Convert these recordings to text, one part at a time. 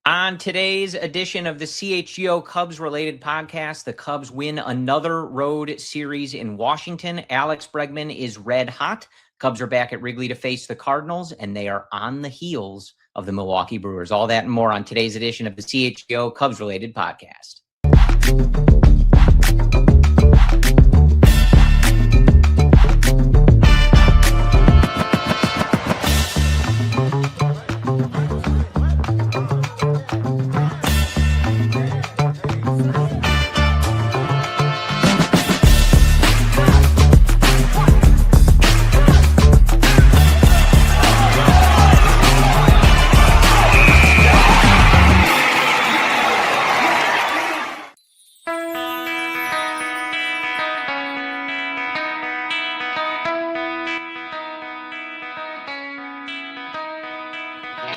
On today's edition of the CHGO Cubs Related podcast, the Cubs win another road series in Washington. Alex Bregman is red hot. Cubs are back at Wrigley to face the Cardinals, and they are on the heels of the Milwaukee Brewers. All that and more on today's edition of the CHGO Cubs Related podcast.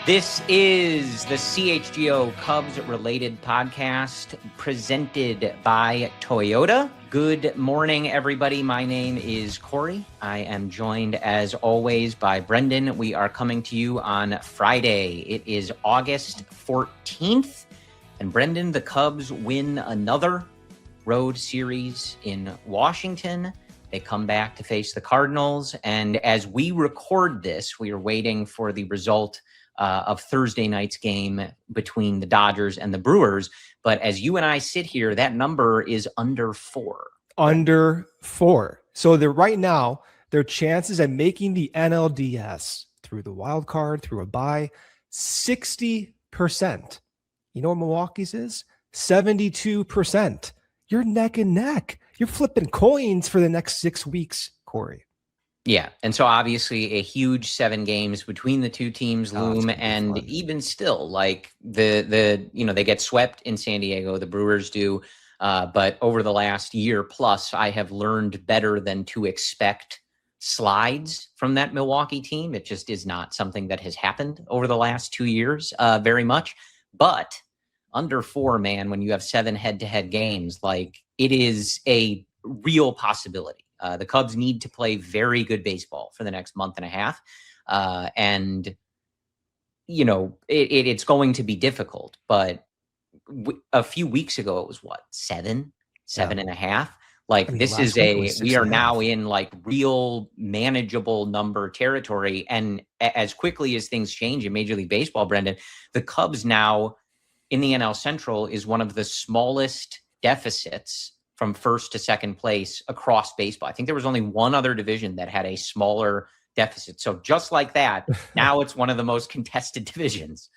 This is the CHGO Cubs Related podcast presented by Toyota. Good morning, everybody. My name is Corey. I am joined, as always, by Brendan. We are coming to you on Friday. It is August 14th. And Brendan, the Cubs win another road series in Washington. They come back to face the Cardinals. And as we record this, we are waiting for the result of Thursday night's game between the Dodgers and the Brewers. But as you and I sit here, that number is under 4. Under 4. So right now, their chances at making the NLDS through the wild card, through a bye, 60%. You know what Milwaukee's is? 72%. You're neck and neck. You're flipping coins for the next 6 weeks, Corey. Yeah, and so obviously a huge 7 games between the two teams loom, and even still, like the they get swept in San Diego, the Brewers do, but over the last year plus, I have learned better than to expect slides from that Milwaukee team. It just is not something that has happened over the last 2 years very much, but under 4, man, when you have 7 head-to-head games, like it is a real possibility. The Cubs need to play very good baseball for the next month and a half. And, you know, it's going to be difficult. But a few weeks ago, it was what, 7 and a half? Like, this is we are now in like real manageable number territory. And as quickly as things change in Major League Baseball, Brendan, the Cubs now in the NL Central is one of the smallest deficits from first to second place across baseball. I think there was only one other division that had a smaller deficit. So just like that, now it's one of the most contested divisions.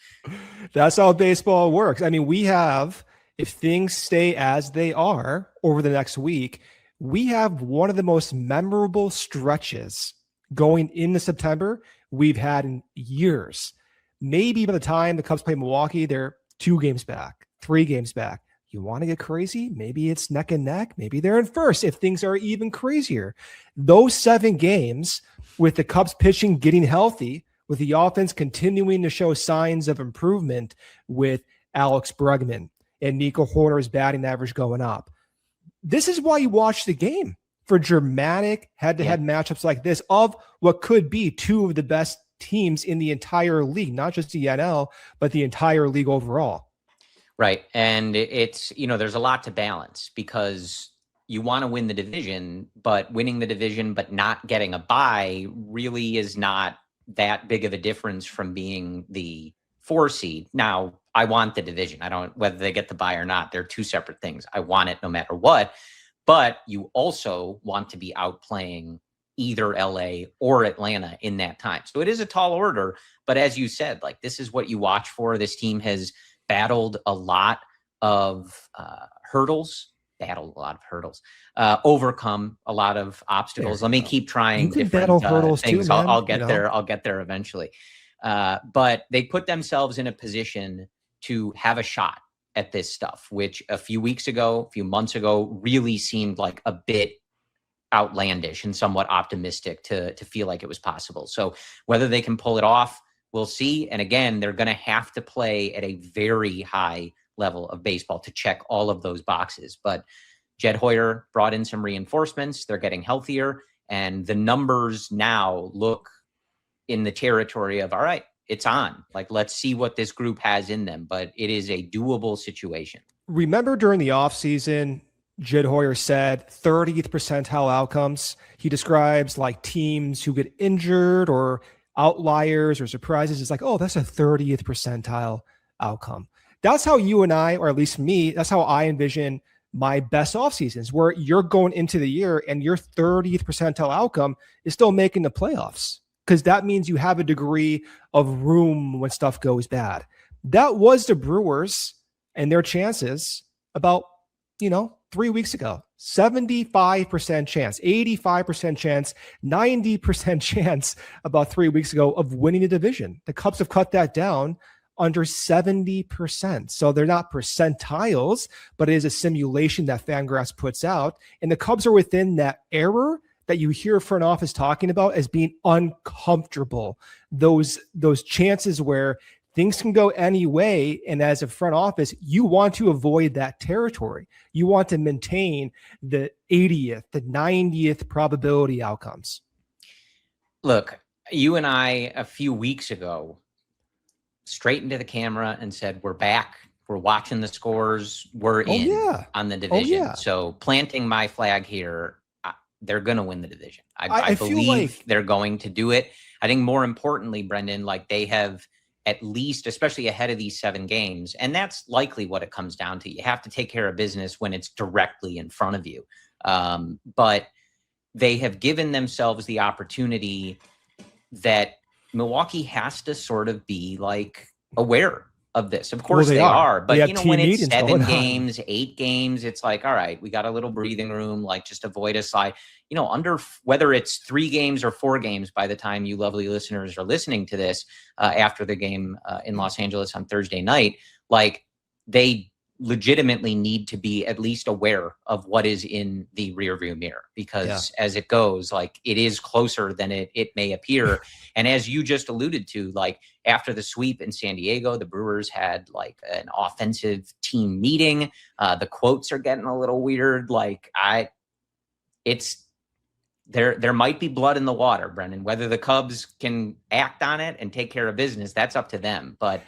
That's how baseball works. I mean, we have, if things stay as they are over the next week, we have one of the most memorable stretches going into September we've had in years. Maybe by the time the Cubs play Milwaukee, they're 2 games back, 3 games back. You want to get crazy? Maybe it's neck and neck. Maybe they're in first if things are even crazier. Those 7 games with the Cubs pitching getting healthy, with the offense continuing to show signs of improvement with Alex Bregman and Nico Hoerner's batting average going up. This is why you watch the game, for dramatic head-to-head matchups like this of what could be 2 of the best teams in the entire league, not just the NL, but the entire league overall. Right. And it's, there's a lot to balance because you want to win the division, but winning the division but not getting a bye really is not that big of a difference from being the 4 seed. Now, I want the division. I don't, whether they get the bye or not, they're 2 separate things. I want it no matter what. But you also want to be outplaying either LA or Atlanta in that time. So it is a tall order. But as you said, like, this is what you watch for. This team has battled a lot of hurdles, overcome a lot of obstacles. Let me keep trying different hurdles things. Too, I'll get there. I'll get there eventually. But they put themselves in a position to have a shot at this stuff, which a few months ago, really seemed like a bit outlandish and somewhat optimistic to feel like it was possible. So whether they can pull it off, we'll see. And again, they're going to have to play at a very high level of baseball to check all of those boxes. But Jed Hoyer brought in some reinforcements. They're getting healthier. And the numbers now look in the territory of, all right, it's on. Like, let's see what this group has in them, but it is a doable situation. Remember during the offseason, Jed Hoyer said 30th percentile outcomes. He describes like teams who get injured or outliers or surprises. It's like, oh, that's a 30th percentile outcome. That's how you and I, or at least me, that's how I envision my best off seasons, where you're going into the year and your 30th percentile outcome is still making the playoffs, because that means you have a degree of room when stuff goes bad. That was the Brewers and their chances about, 3 weeks ago. 75% chance, 85% chance, 90% chance about 3 weeks ago of winning the division. The Cubs have cut that down under 70%. So they're not percentiles, but it is a simulation that Fangraphs puts out. And the Cubs are within that error that you hear front office talking about as being uncomfortable. Those chances where things can go any way. And as a front office, you want to avoid that territory. You want to maintain the 80th, the 90th probability outcomes. Look, you and I a few weeks ago straight into the camera and said, we're back. We're watching the scores. We're in on the division. So planting my flag here, they're going to win the division. I believe like they're going to do it. I think more importantly, Brendan, like they have at least, especially ahead of these 7 games, and that's likely what it comes down to. You have to take care of business when it's directly in front of you. But they have given themselves the opportunity that Milwaukee has to sort of be like aware of this. Of course they are, but when it's 7 games, 8 games, it's like, all right, we got a little breathing room, like just avoid a slide, under whether it's 3 games or 4 games by the time you lovely listeners are listening to this after the game in Los Angeles on Thursday night, like they legitimately need to be at least aware of what is in the rearview mirror, because as it goes, like it is closer than it may appear. And as you just alluded to, like after the sweep in San Diego, the Brewers had like an offensive team meeting. The quotes are getting a little weird. Like there might be blood in the water, Brendan. Whether the Cubs can act on it and take care of business, that's up to them. But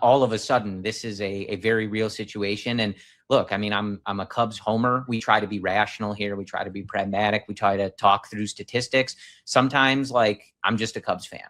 all of a sudden, this is a very real situation. And look, I mean, I'm a Cubs homer. We try to be rational here. We try to be pragmatic. We try to talk through statistics. Sometimes, like, I'm just a Cubs fan.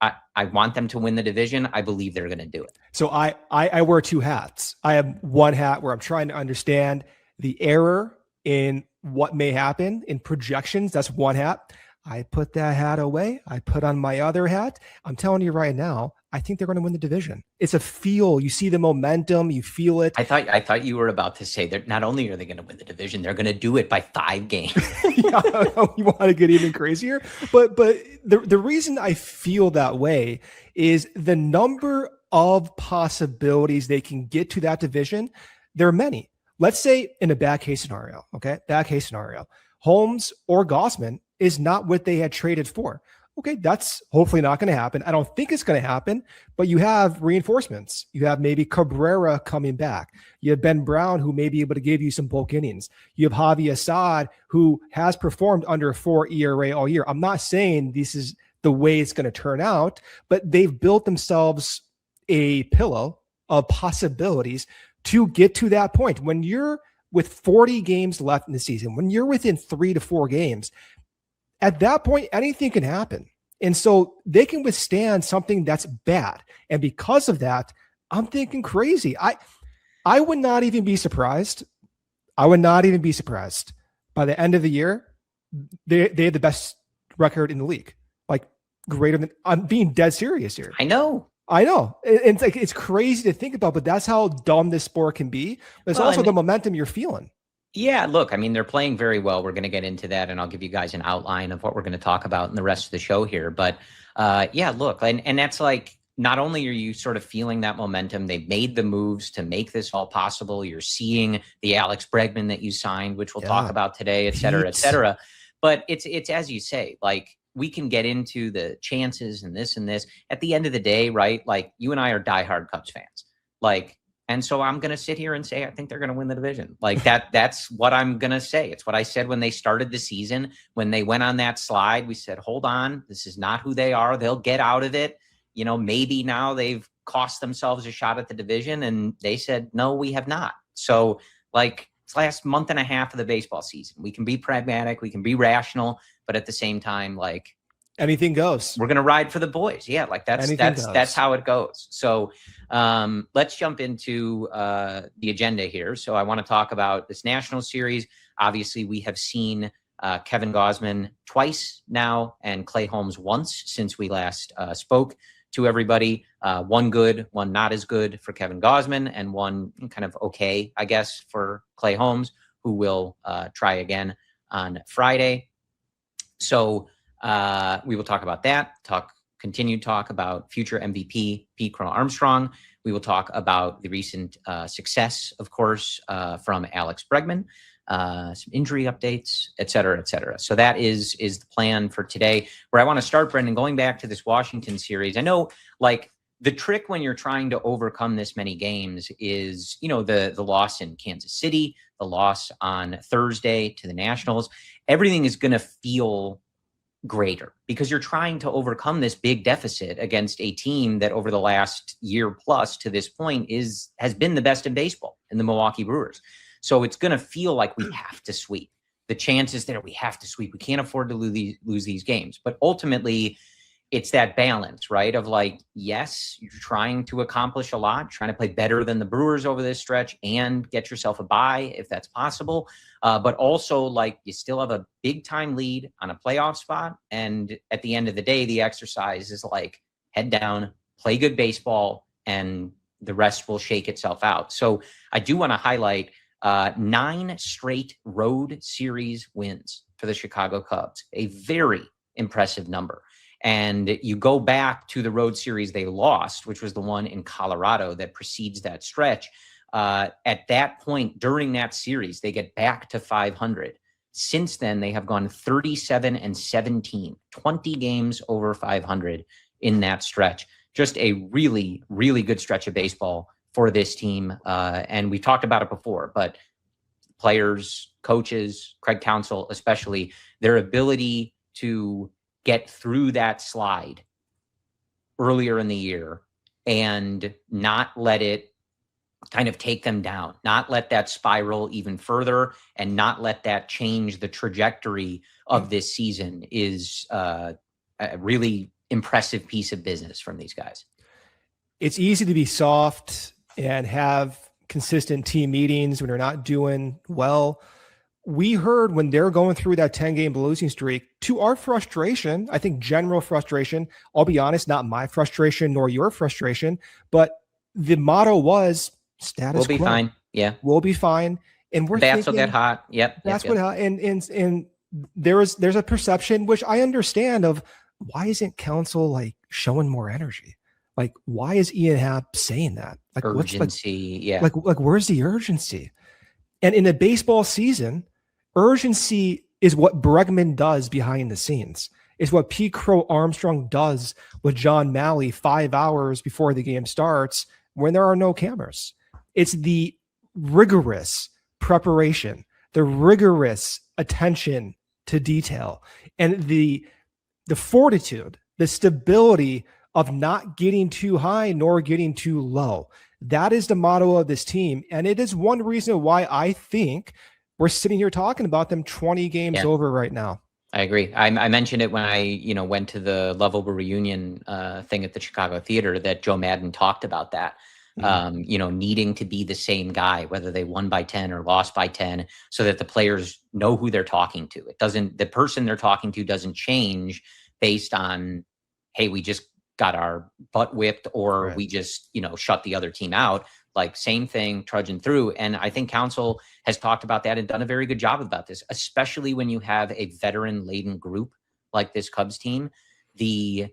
I want them to win the division. I believe they're going to do it. So I wear 2 hats. I have one hat where I'm trying to understand the error in what may happen in projections. That's one hat. I put that hat away. I put on my other hat. I'm telling you right now, I think they're going to win the division. It's a feel. You see the momentum. You feel it. I thought you were about to say that not only are they going to win the division, they're going to do it by 5 games. Yeah, you want to get even crazier. But the reason I feel that way is the number of possibilities they can get to that division. There are many. Let's say in a bad case scenario, Holmes or Gausman is not what they had traded for. Okay, that's hopefully not going to happen. I don't think it's going to happen, but you have reinforcements. You have maybe Cabrera coming back. You have Ben Brown, who may be able to give you some bulk innings. You have Javi Assad, who has performed under a 4 ERA all year. I'm not saying this is the way it's going to turn out, but they've built themselves a pillow of possibilities to get to that point. When you're with 40 games left in the season, when you're within 3 to 4 games, at that point, anything can happen. And so they can withstand something that's bad. And because of that, I'm thinking crazy. I would not even be surprised. By the end of the year, they have the best record in the league. Like greater than, I'm being dead serious here. I know. It's like, it's crazy to think about, but that's how dumb this sport can be. But it's also the momentum you're feeling. Yeah, look, I mean, they're playing very well. We're going to get into that, and I'll give you guys an outline of what we're going to talk about in the rest of the show here. But yeah, look, and that's like, not only are you sort of feeling that momentum, they've made the moves to make this all possible. You're seeing the Alex Bregman that you signed, which we'll talk about today, et cetera, et cetera. But it's as you say, like, we can get into the chances and this and this. At the end of the day, right, like, you and I are diehard Cubs fans. Like, and so I'm going to sit here and say, I think they're going to win the division. Like that's what I'm going to say. It's what I said when they started the season. When they went on that slide, we said, hold on, this is not who they are. They'll get out of it. maybe now they've cost themselves a shot at the division, and they said, no, we have not. So like it's last month and a half of the baseball season. We can be pragmatic, we can be rational, but at the same time, like anything goes. We're going to ride for the boys. Yeah. Like that's how it goes. So let's jump into the agenda here. So I want to talk about this national series. Obviously we have seen Kevin Gausman twice now and Clay Holmes once since we last spoke to everybody. One good, one not as good for Kevin Gausman, and one kind of okay, I guess, for Clay Holmes, who will try again on Friday. So we will talk about that, continue to talk about future MVP Pete Crow-Armstrong. We will talk about the recent success, of course, from Alex Bregman, some injury updates, et cetera, et cetera. So that is the plan for today. Where I want to start, Brendan, going back to this Washington series. I know, like, the trick when you're trying to overcome this many games is, the loss in Kansas City, the loss on Thursday to the Nationals. Everything is going to feel greater because you're trying to overcome this big deficit against a team that over the last year plus to this point has been the best in baseball in the Milwaukee Brewers. So it's going to feel like we have to sweep. The chances there, we have to sweep. We can't afford to lose these games. But ultimately, it's that balance, right? Of like, yes, you're trying to accomplish a lot, trying to play better than the Brewers over this stretch and get yourself a bye if that's possible. But also, like, you still have a big time lead on a playoff spot. And at the end of the day, the exercise is like head down, play good baseball, and the rest will shake itself out. So I do want to highlight 9 straight road series wins for the Chicago Cubs, a very impressive number. And you go back to the road series they lost, which was the one in Colorado that precedes that stretch. At that point during that series, they get back to 500. Since then, they have gone 37-17, 20 games over 500 in that stretch. Just a really, really good stretch of baseball for this team. And we talked about it before, but players, coaches, Craig Counsell, especially, their ability to get through that slide earlier in the year and not let it kind of take them down, not let that spiral even further, and not let that change the trajectory of this season is a really impressive piece of business from these guys. It's easy to be soft and have consistent team meetings when you're not doing well. We heard when they're going through that 10-game losing streak, to our frustration, I think general frustration, I'll be honest, not my frustration nor your frustration, but the motto was status quo. We'll be fine. Yeah. We'll be fine. And we're bats will get hot. Yep. That's what, and there's a perception, which I understand, of why isn't Counsell like showing more energy? Like, why is Ian Happ saying that? Like, urgency. Like where's the urgency? And in a baseball season, urgency is what Bregman does behind the scenes. It's what Pete Crow-Armstrong does with John Malley 5 hours before the game starts when there are no cameras. It's the rigorous preparation, the rigorous attention to detail, and the fortitude, the stability of not getting too high nor getting too low. That is the motto of this team. And it is one reason why I think we're sitting here talking about them 20 games over right now. I agree. I mentioned it when I, went to the Lovable reunion thing at the Chicago Theater, that Joe Madden talked about that, needing to be the same guy, whether they won by 10 or lost by 10, so that the players know who they're talking to. The person they're talking to doesn't change based on, hey, we just got our butt whipped, or we just, shut the other team out. Like, same thing, trudging through. And I think Counsell has talked about that and done a very good job about this, especially when you have a veteran-laden group like this Cubs team. The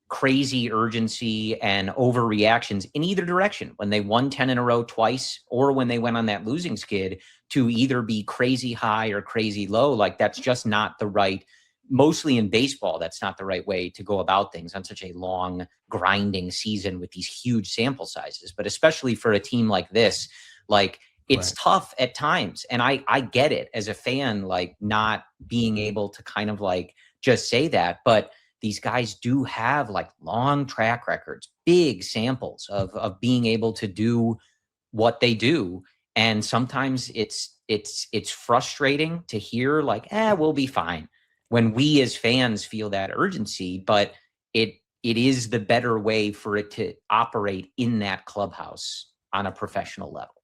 crazy urgency and overreactions in either direction, when they won 10 in a row twice, or when they went on that losing skid, to either be crazy high or crazy low, like, that's just not the right, mostly in baseball, that's not the right way to go about things on such a long, grinding season with these huge sample sizes. But especially for a team like this, like, it's tough at times. And I get it as a fan, like, not being able to kind of like just say that. But these guys do have like long track records, big samples of being able to do what they do. And sometimes it's frustrating to hear like, we'll be fine, when we as fans feel that urgency, but it is the better way for it to operate in that clubhouse on a professional level.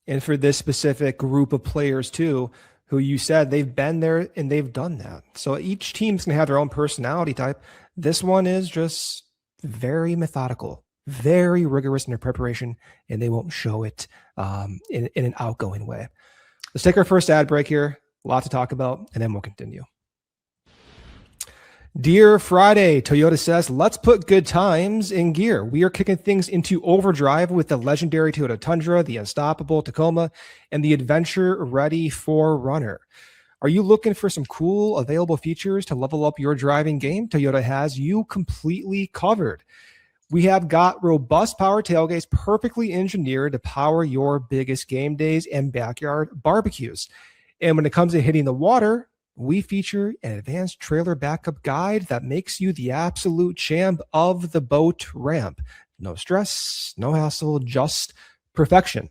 And for this specific group of players too, who you said they've been there and they've done that. So each team's going to have their own personality type. This one is just very methodical, very rigorous in their preparation, and they won't show it in an outgoing way. Let's take our first ad break here. A lot to talk about, and then we'll continue. Dear Friday, Toyota says, let's put good times in gear. We are kicking things into overdrive with the legendary Toyota Tundra, the unstoppable Tacoma, and the adventure-ready 4Runner. Are you looking for some cool available features to level up your driving game? Toyota has you completely covered. We have got robust power tailgates perfectly engineered to power your biggest game days and backyard barbecues. And when it comes to hitting the water, we feature an advanced trailer backup guide that makes you the absolute champ of the boat ramp. No stress, no hassle, just perfection.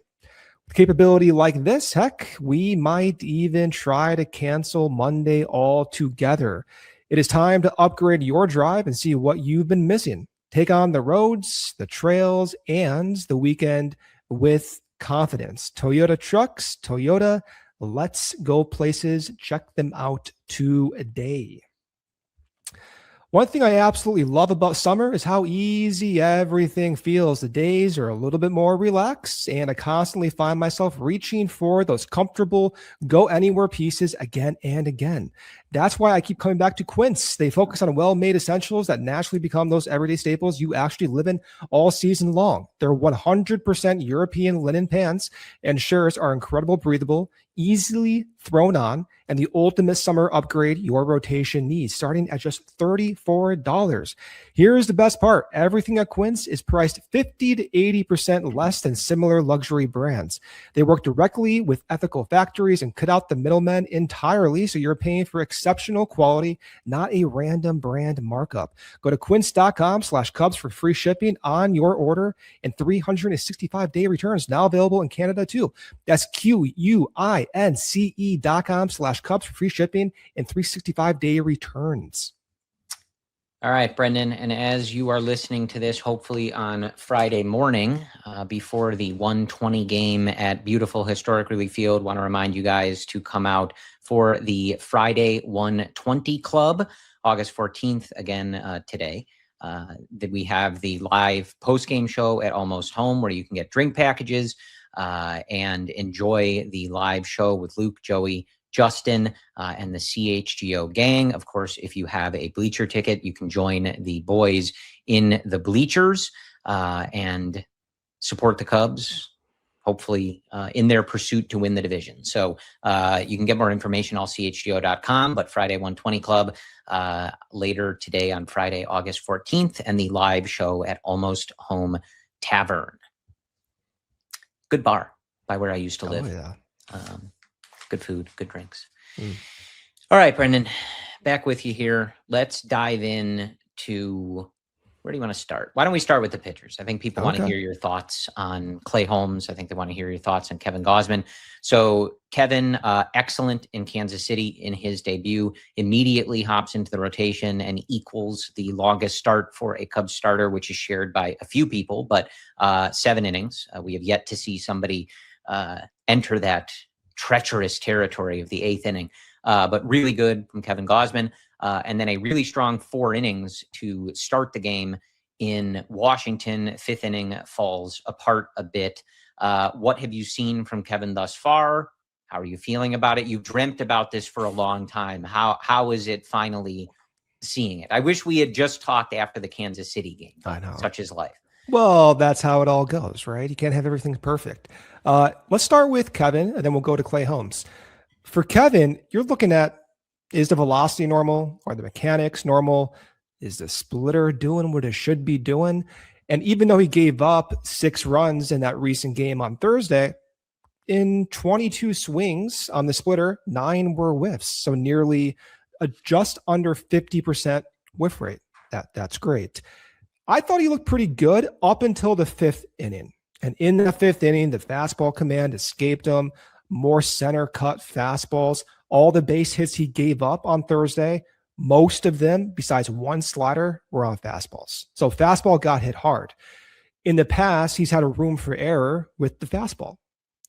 With capability like this, heck, we might even try to cancel Monday altogether. It is time to upgrade your drive and see what you've been missing. Take on the roads, the trails, and the weekend with confidence. Toyota trucks, Toyota, let's go places. Check them out today. One thing I absolutely love about summer is how easy everything feels. The days are a little bit more relaxed, and I constantly find myself reaching for those comfortable go anywhere pieces again and again. That's why I keep coming back to Quince. They focus on well-made essentials that naturally become those everyday staples you actually live in all season long. Their 100% European linen pants and shirts are incredible, breathable, easily thrown on, and the ultimate summer upgrade your rotation needs, starting at just $34. Here's the best part. Everything at Quince is priced 50 to 80% less than similar luxury brands. They work directly with ethical factories and cut out the middlemen entirely, so you're paying for exceptional quality, not a random brand markup. Go to quince.com/Cubs for free shipping on your order and 365-day returns, now available in Canada too. That's QUINCE.com/Cubs for free shipping and 365-day returns. All right, Brendan. And as you are listening to this, hopefully on Friday morning, before the 120 game at beautiful Historic Wrigley Field, want to remind you guys to come out for the Friday 120 Club, August 14th, again today. That we have the live post-game show at Almost Home, where you can get drink packages and enjoy the live show with Luke, Joey, Justin, and the CHGO gang. Of course, if you have a bleacher ticket, you can join the boys in the bleachers and support the Cubs, hopefully in their pursuit to win the division. So you can get more information on chgo.com, but Friday 120 Club later today on Friday, August 14th, and the live show at Almost Home Tavern. Good bar by where I used to live. Yeah. Good food, good drinks. All right, Brendan, back with you here. Let's dive in to, where do you want to start? Why don't we start with the pitchers? I think people want to hear your thoughts on Clay Holmes. I think they want to hear your thoughts on Kevin Gausman. So Kevin, excellent in Kansas City in his debut, immediately hops into the rotation and equals the longest start for a Cubs starter, which is shared by a few people, but 7 innings. We have yet to see somebody enter that treacherous territory of the 8th inning, but really good from Kevin Gausman. And then a really strong 4 innings to start the game in Washington. 5th inning falls apart a bit. What have you seen from Kevin thus far? How are you feeling about it? You've dreamt about this for a long time. How is it finally seeing it? I wish we had just talked after the Kansas City game. I know. Such is life. Well, that's how it all goes, right? You can't have everything perfect. Let's start with Kevin, and then we'll go to Clay Holmes. For Kevin, you're looking at, is the velocity normal? Are the mechanics normal? Is the splitter doing what it should be doing? And even though he gave up 6 runs in that recent game on Thursday, in 22 swings on the splitter, 9 were whiffs. So nearly just under 50% whiff rate. That's great. I thought he looked pretty good up until the 5th inning. And in the 5th inning, the fastball command escaped him. More center cut fastballs. All the base hits he gave up on Thursday, most of them, besides one slider, were on fastballs. So fastball got hit hard. In the past, he's had a room for error with the fastball.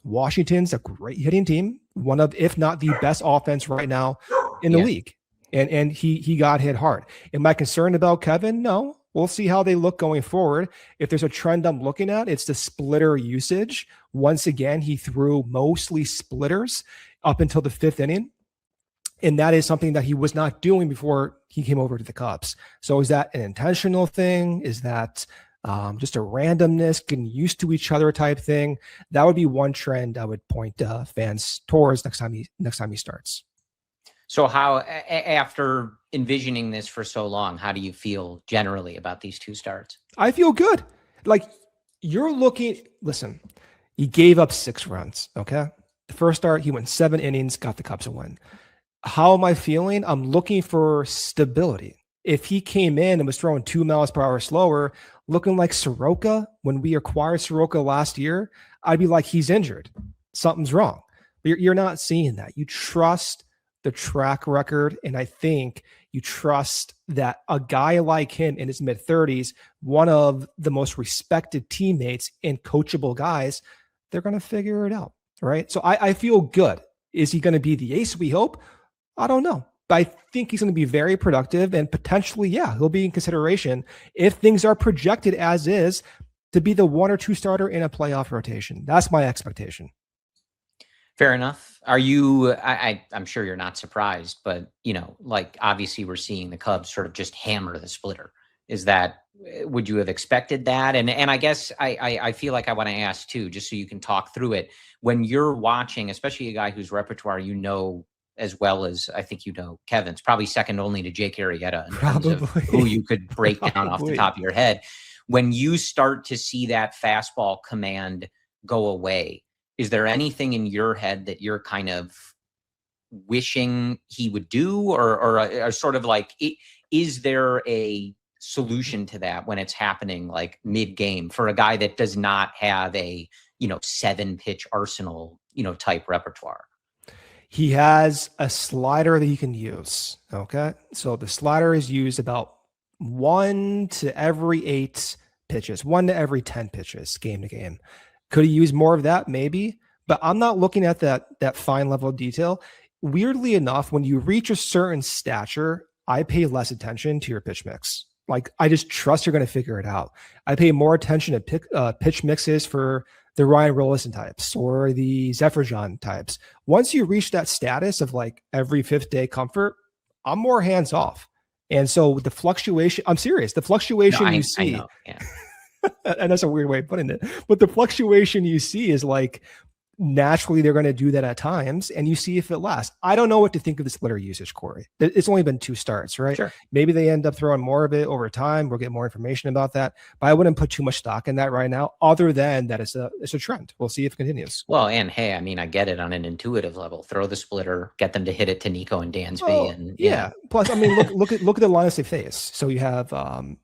Washington's a great hitting team, one of, if not the best offense right now in the league. And he got hit hard. Am I concerned about Kevin? No. We'll see how they look going forward. If there's a trend I'm looking at, it's the splitter usage. Once again, he threw mostly splitters up until the 5th inning. And that is something that he was not doing before he came over to the Cubs. So is that an intentional thing? Is that just a randomness, getting used to each other type thing? That would be one trend I would point fans towards next time he starts. So how, after envisioning this for so long, how do you feel generally about these two starts? I feel good. Like, listen, he gave up 6 runs, okay? The first start, he went 7 innings, got the Cubs a win. How am I feeling? I'm looking for stability. If he came in and was throwing 2 miles per hour slower, looking like Soroka when we acquired Soroka last year, I'd be like, he's injured. Something's wrong. But you're not seeing that. You trust the track record, and I think you trust that a guy like him in his mid-30s, one of the most respected teammates and coachable guys, they're going to figure it out, right? So I feel good. Is he going to be the ace we hope? I don't know. But I think he's going to be very productive, and potentially, he'll be in consideration if things are projected as is to be the 1 or 2 starter in a playoff rotation. That's my expectation. Fair enough. Are you, I'm sure you're not surprised, but, like, obviously we're seeing the Cubs sort of just hammer the splitter. Would you have expected that? And I guess I feel like I want to ask too, just so you can talk through it. When you're watching, especially a guy whose repertoire as well as I think Kevin's, probably second only to Jake Arrieta in terms of who you could break down off the top of your head. When you start to see that fastball command go away, is there anything in your head that you're kind of wishing he would do, or sort of like, is there a solution to that when it's happening like mid-game for a guy that does not have a 7-pitch arsenal type repertoire? He has a slider that he can use. Okay, so the slider is used about 1 to every 8 pitches, 1 to every 10 pitches, game to game. Could he use more of that? Maybe, but I'm not looking at that fine level of detail. Weirdly enough, when you reach a certain stature, I pay less attention to your pitch mix. Like, I just trust you're going to figure it out. I pay more attention to pitch mixes for the Ryan Rolison types or the Zeferjahn types. Once you reach that status of like every 5th day comfort, I'm more hands off. And so the fluctuation, I'm serious, the fluctuation you see, I know, yeah. And that's a weird way of putting it, but the fluctuation you see is like, naturally they're going to do that at times, and you see if it lasts. I don't know what to think of the splitter usage, Corey. It's only been 2 starts, right? Sure. Maybe they end up throwing more of it over time. We'll get more information about that, but I wouldn't put too much stock in that right now, other than that it's a trend. We'll see if it continues. Well, and hey, I mean, I get it on an intuitive level. Throw the splitter, get them to hit it to Nico and Dansby. And yeah. Plus, I mean, look at the lineups they face. So you have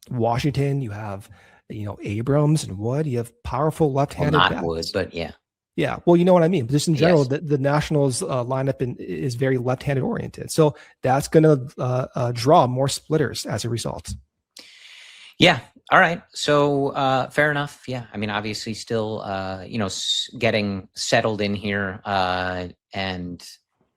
Washington, you have Abrams and Wood. You have powerful left-handed bats. Wood, but yeah. Yeah, well, you know what I mean. But just in general, the Nationals lineup is very left-handed oriented. So that's going to draw more splitters as a result. Yeah. All right. So fair enough. Yeah. I mean, obviously still, getting settled in here. And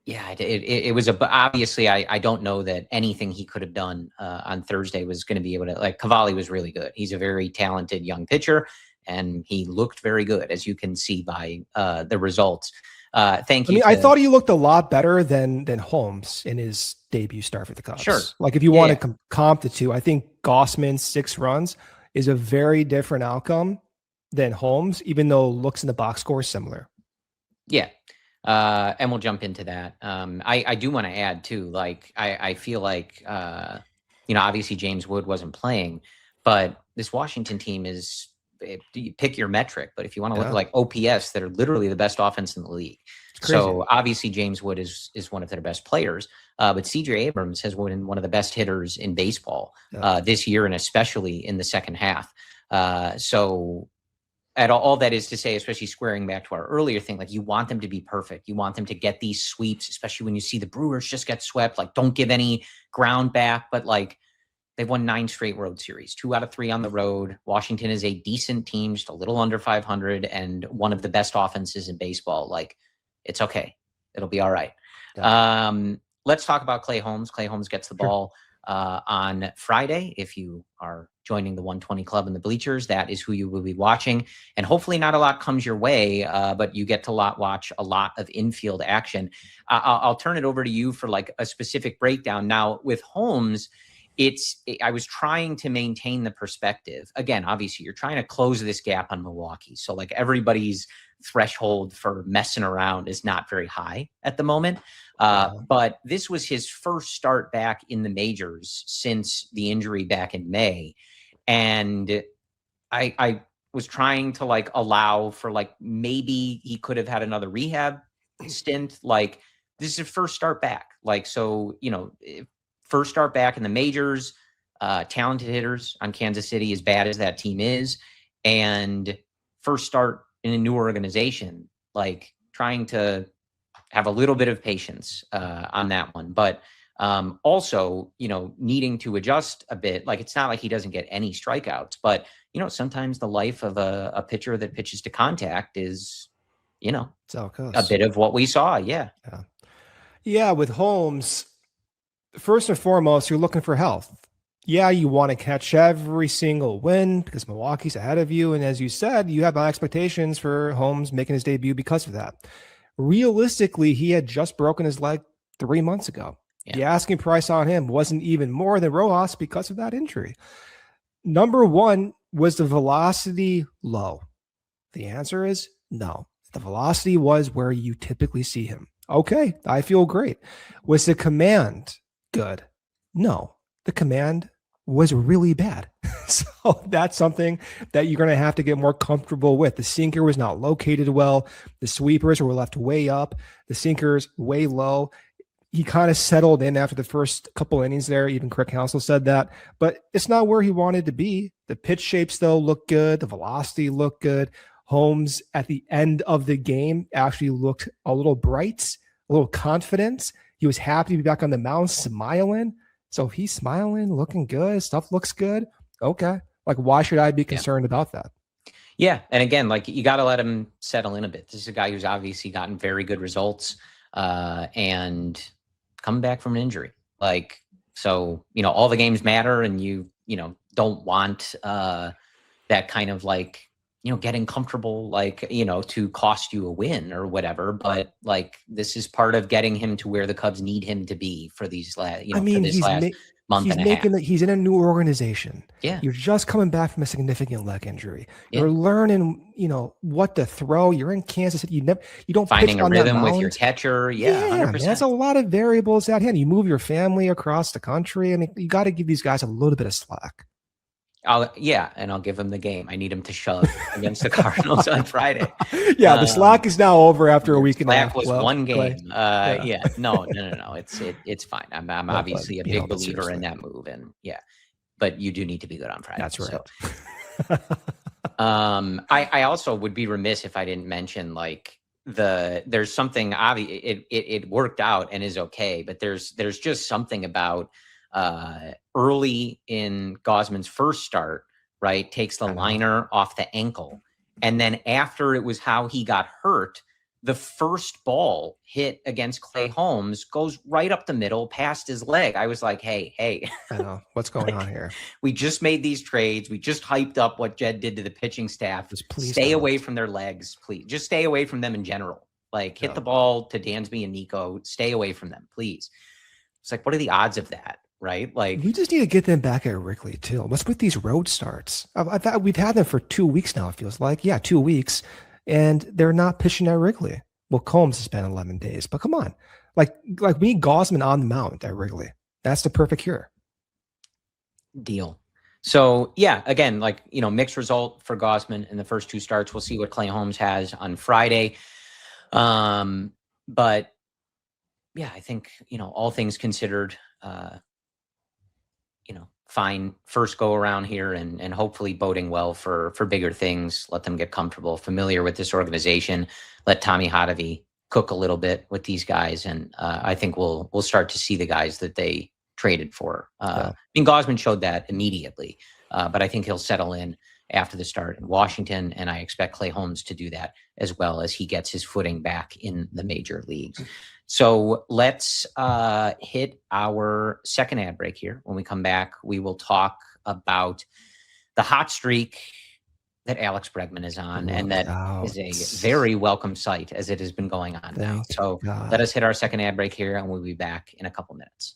yeah, it was obviously, I don't know that anything he could have done on Thursday was going to be able to, like, Cavalli was really good. He's a very talented young pitcher, and he looked very good, as you can see by the results. Thank you. I thought he looked a lot better than Holmes in his debut start for the Cubs. Sure. Like, if you want to comp the two, I think Gausman's 6 runs is a very different outcome than Holmes, even though looks in the box score is similar. Yeah. And we'll jump into that. I do want to add too, like, I feel like, obviously James Wood wasn't playing, but this Washington team you pick your metric, but if you want to look at like OPS, that are literally the best offense in the league. So obviously James Wood is one of their best players, but CJ Abrams has been one of the best hitters in baseball this year, and especially in the second half. So at all that is to say, especially squaring back to our earlier thing, like you want them to be perfect. You want them to get these sweeps, especially when you see the Brewers just get swept. Like, don't give any ground back, but like they've won 9 straight World Series, 2 out of 3 on the road. Washington is a decent team, just a little under 500 and one of the best offenses in baseball. Like, it's okay. It'll be all right. Let's talk about Clay Holmes. Clay Holmes gets the ball on Friday. If you are joining the 120 Club in the bleachers, that is who you will be watching. And hopefully not a lot comes your way, but you get to watch a lot of infield action. I'll turn it over to you for like a specific breakdown. Now with Holmes, I was trying to maintain the perspective. Again, obviously you're trying to close this gap on Milwaukee. So like everybody's threshold for messing around is not very high at the moment. But this was his first start back in the majors since the injury back in May. And I was trying to like allow for like, maybe he could have had another rehab stint. Like, this is his first start back. Like, so, first start back in the majors, talented hitters on Kansas City, as bad as that team is, and first start in a new organization, like trying to have a little bit of patience on that one. But also, needing to adjust a bit. Like, it's not like he doesn't get any strikeouts, but, sometimes the life of a pitcher that pitches to contact is, a bit of what we saw. Yeah, with Holmes, first and foremost, you're looking for health. Yeah, you want to catch every single win because Milwaukee's ahead of you. And as you said, you have high expectations for Holmes making his debut because of that. Realistically, he had just broken his leg 3 months ago. Yeah. The asking price on him wasn't even more than Rojas because of that injury. Number one, was the velocity low? The answer is no. The velocity was where you typically see him. Okay, I feel great. Was the command good? No, the command was really bad. So that's something that you're going to have to get more comfortable with. The sinker was not located well. The sweepers were left way up. The sinkers way low. He kind of settled in after the first couple innings there. Even Crick Counsell said that, but it's not where he wanted to be. The pitch shapes though look good. The velocity looked good. Holmes at the end of the game actually looked a little bright, a little confident. He was happy to be back on the mound, smiling. So if he's smiling, looking good, stuff looks good. Okay. Like, why should I be concerned about that? Yeah. And again, like, you got to let him settle in a bit. This is a guy who's obviously gotten very good results and coming back from an injury. Like, so, all the games matter, and you don't want that kind of like, getting comfortable, like, to cost you a win or whatever. But like, this is part of getting him to where the Cubs need him to be for these last, for this last month and a half. He's in a new organization. Yeah. You're just coming back from a significant leg injury. You're learning, what to throw. You're in Kansas City. You don't finding pitch a on rhythm with your catcher. Yeah. 100%. Man, that's a lot of variables at hand. You move your family across the country. I mean, you got to give these guys a little bit of slack. I'll give him the game. I need him to shove against the Cardinals on Friday. Yeah, the slack is now over after a week and a half. Slack was one game. No. It's fine. I'm obviously a big believer in that move, and but you do need to be good on Friday. That's right. So. I also would be remiss if I didn't mention like there's something obvious. It worked out and is okay, but there's just something about early in Gausman's first start, right? Takes the liner off the ankle. And then after it was how he got hurt, the first ball hit against Clay Holmes goes right up the middle past his leg. I was like, hey. I know. What's going on here? We just made these trades. We just hyped up what Jed did to the pitching staff. Please stay away from their legs, please. Just stay away from them in general. Like, hit the ball to Dansby and Nico. Stay away from them, please. It's like, what are the odds of that? Right? Like, we just need to get them back at Wrigley too. What's with these road starts? I thought we've had them for 2 weeks now. It feels like, 2 weeks, and they're not pitching at Wrigley. Well, Combs has been 11 days, but come on, like we need Gausman on the mound at Wrigley. That's the perfect cure. Deal. So again, like, mixed result for Gausman in the first 2 starts. We'll see what Clay Holmes has on Friday. But yeah, I think, all things considered, fine first go around here, and hopefully boding well for bigger things. Let them get comfortable, familiar with this organization. Let Tommy Hotovy cook a little bit with these guys, and I think we'll start to see the guys that they traded for. I mean, Gausman showed that immediately, but I think he'll settle in after the start in Washington, and I expect Clay Holmes to do that as well as he gets his footing back in the major leagues. So let's hit our second ad break here. When we come back, we will talk about the hot streak that Alex Bregman is on, and that is a very welcome sight as it has been going on now. So let us hit our second ad break here, and we'll be back in a couple minutes.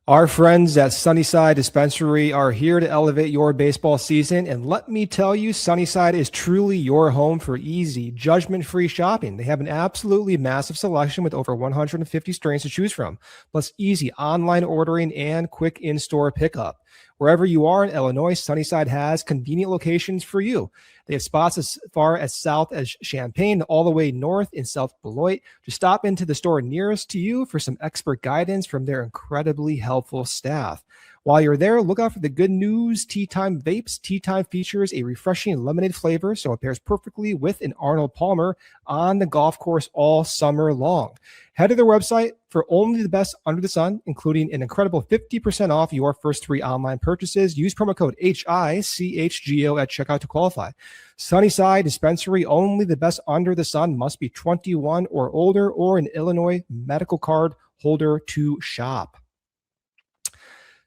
Our friends at Sunnyside Dispensary are here to elevate your baseball season. And let me tell you, Sunnyside is truly your home for easy, judgment-free shopping. They have an absolutely massive selection with over 150 strains to choose from, plus easy online ordering and quick in-store pickup. Wherever you are in Illinois, Sunnyside has convenient locations for you. They have spots as far as south as Champaign, all the way north in South Beloit. Just stop into the store nearest to you for some expert guidance from their incredibly helpful staff. While you're there, look out for the Good News Tea Time Vapes. Tea Time features a refreshing lemonade flavor, so it pairs perfectly with an Arnold Palmer on the golf course all summer long. Head to their website for only the best under the sun, including an incredible 50% off your first 3 online purchases. Use promo code HICHGO at checkout to qualify. Sunnyside Dispensary, only the best under the sun. Must be 21 or older or an Illinois medical card holder to shop.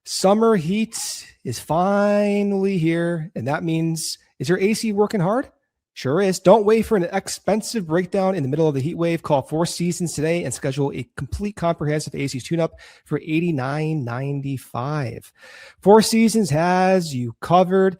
Summer heat is finally here, and that means, is your AC working hard? Sure is. Don't wait for an expensive breakdown in the middle of the heat wave. Call Four Seasons today and schedule a complete comprehensive AC tune-up for $89.95. Four Seasons has you covered.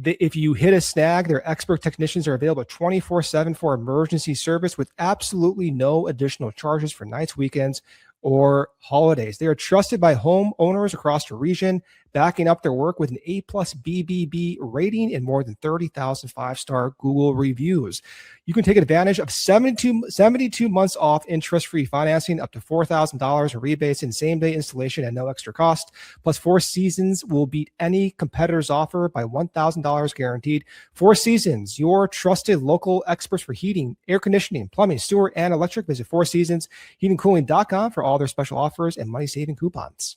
If you hit a snag, their expert technicians are available 24/7 for emergency service with absolutely no additional charges for nights, weekends, or holidays. They are trusted by homeowners across the region, backing up their work with an A+ BBB rating and more than 30,000 5-star Google reviews. You can take advantage of 72 months off interest-free financing, up to $4,000 in rebates and same-day installation at no extra cost. Plus, Four Seasons will beat any competitor's offer by $1,000 guaranteed. Four Seasons, your trusted local experts for heating, air conditioning, plumbing, sewer, and electric. Visit fourseasonsheatingcooling.com for all their special offers and money-saving coupons.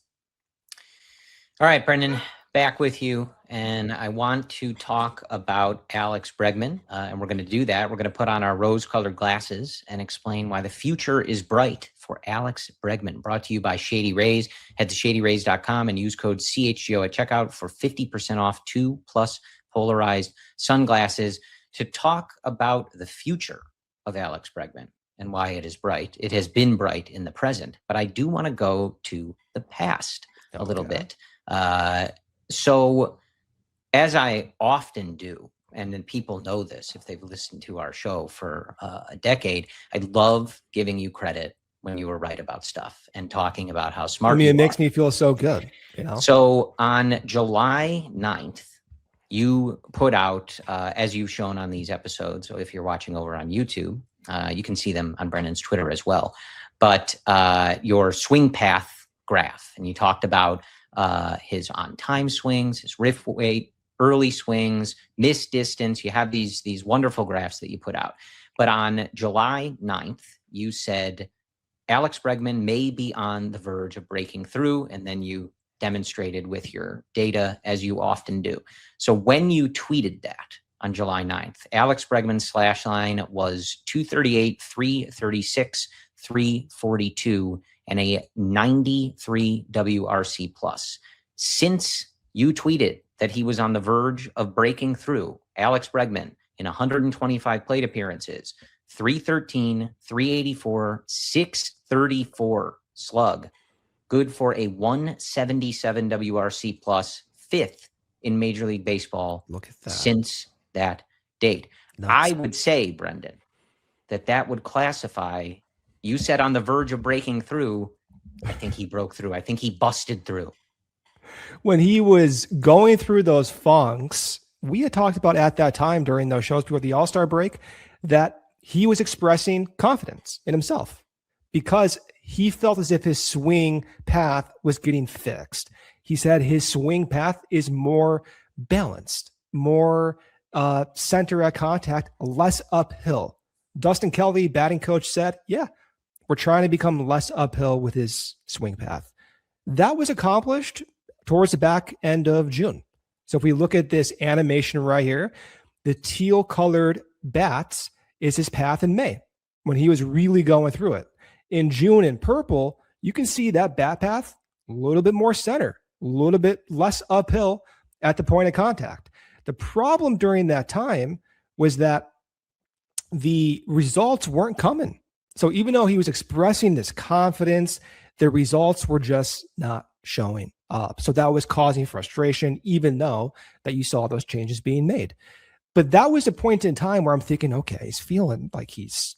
All right, Brendan, back with you. And I want to talk about Alex Bregman. And we're going to do that. We're going to put on our rose-colored glasses and explain why the future is bright for Alex Bregman. Brought to you by Shady Rays. Head to shadyrays.com and use code CHGO at checkout for 50% off 2+ polarized sunglasses to talk about the future of Alex Bregman and why it is bright. It has been bright in the present, but I do want to go to the past a little bit. So as I often do, and then people know this if they've listened to our show for a decade, I love giving you credit when you were right about stuff and talking about how smart you are. It makes me feel so good. So on July 9th, you put out, as you've shown on these episodes, so if you're watching over on YouTube, you can see them on Brennan's Twitter as well, but your swing path graph, and you talked about his on-time swings, his riff weight, early swings, miss distance. You have these wonderful graphs that you put out. But on July 9th, you said Alex Bregman may be on the verge of breaking through, and then you demonstrated with your data, as you often do. So when you tweeted that on July 9th, Alex Bregman's slash line was 238, 336, 342, and a 93 WRC plus. Since you tweeted that he was on the verge of breaking through, Alex Bregman in 125 plate appearances, 313, 384, 634 slug, good for a 177 WRC plus, 5th in Major League Baseball. Look at that. Since that date. Nuts. I would say, Brendan, that would classify. You said on the verge of breaking through. I think he broke through. I think he busted through. When he was going through those funks, we had talked about at that time during those shows before the All-Star break that he was expressing confidence in himself because he felt as if his swing path was getting fixed. He said his swing path is more balanced, more center at contact, less uphill. Dustin Kelly, batting coach, said, yeah, we're trying to become less uphill with his swing path. That was accomplished towards the back end of June. So if we look at this animation right here, the teal colored bats is his path in May when he was really going through it. In June in purple, you can see that bat path a little bit more center, a little bit less uphill at the point of contact. The problem during that time was that the results weren't coming. So even though he was expressing this confidence, the results were just not showing up. So that was causing frustration, even though that you saw those changes being made. But that was a point in time where I'm thinking, okay, he's feeling like he's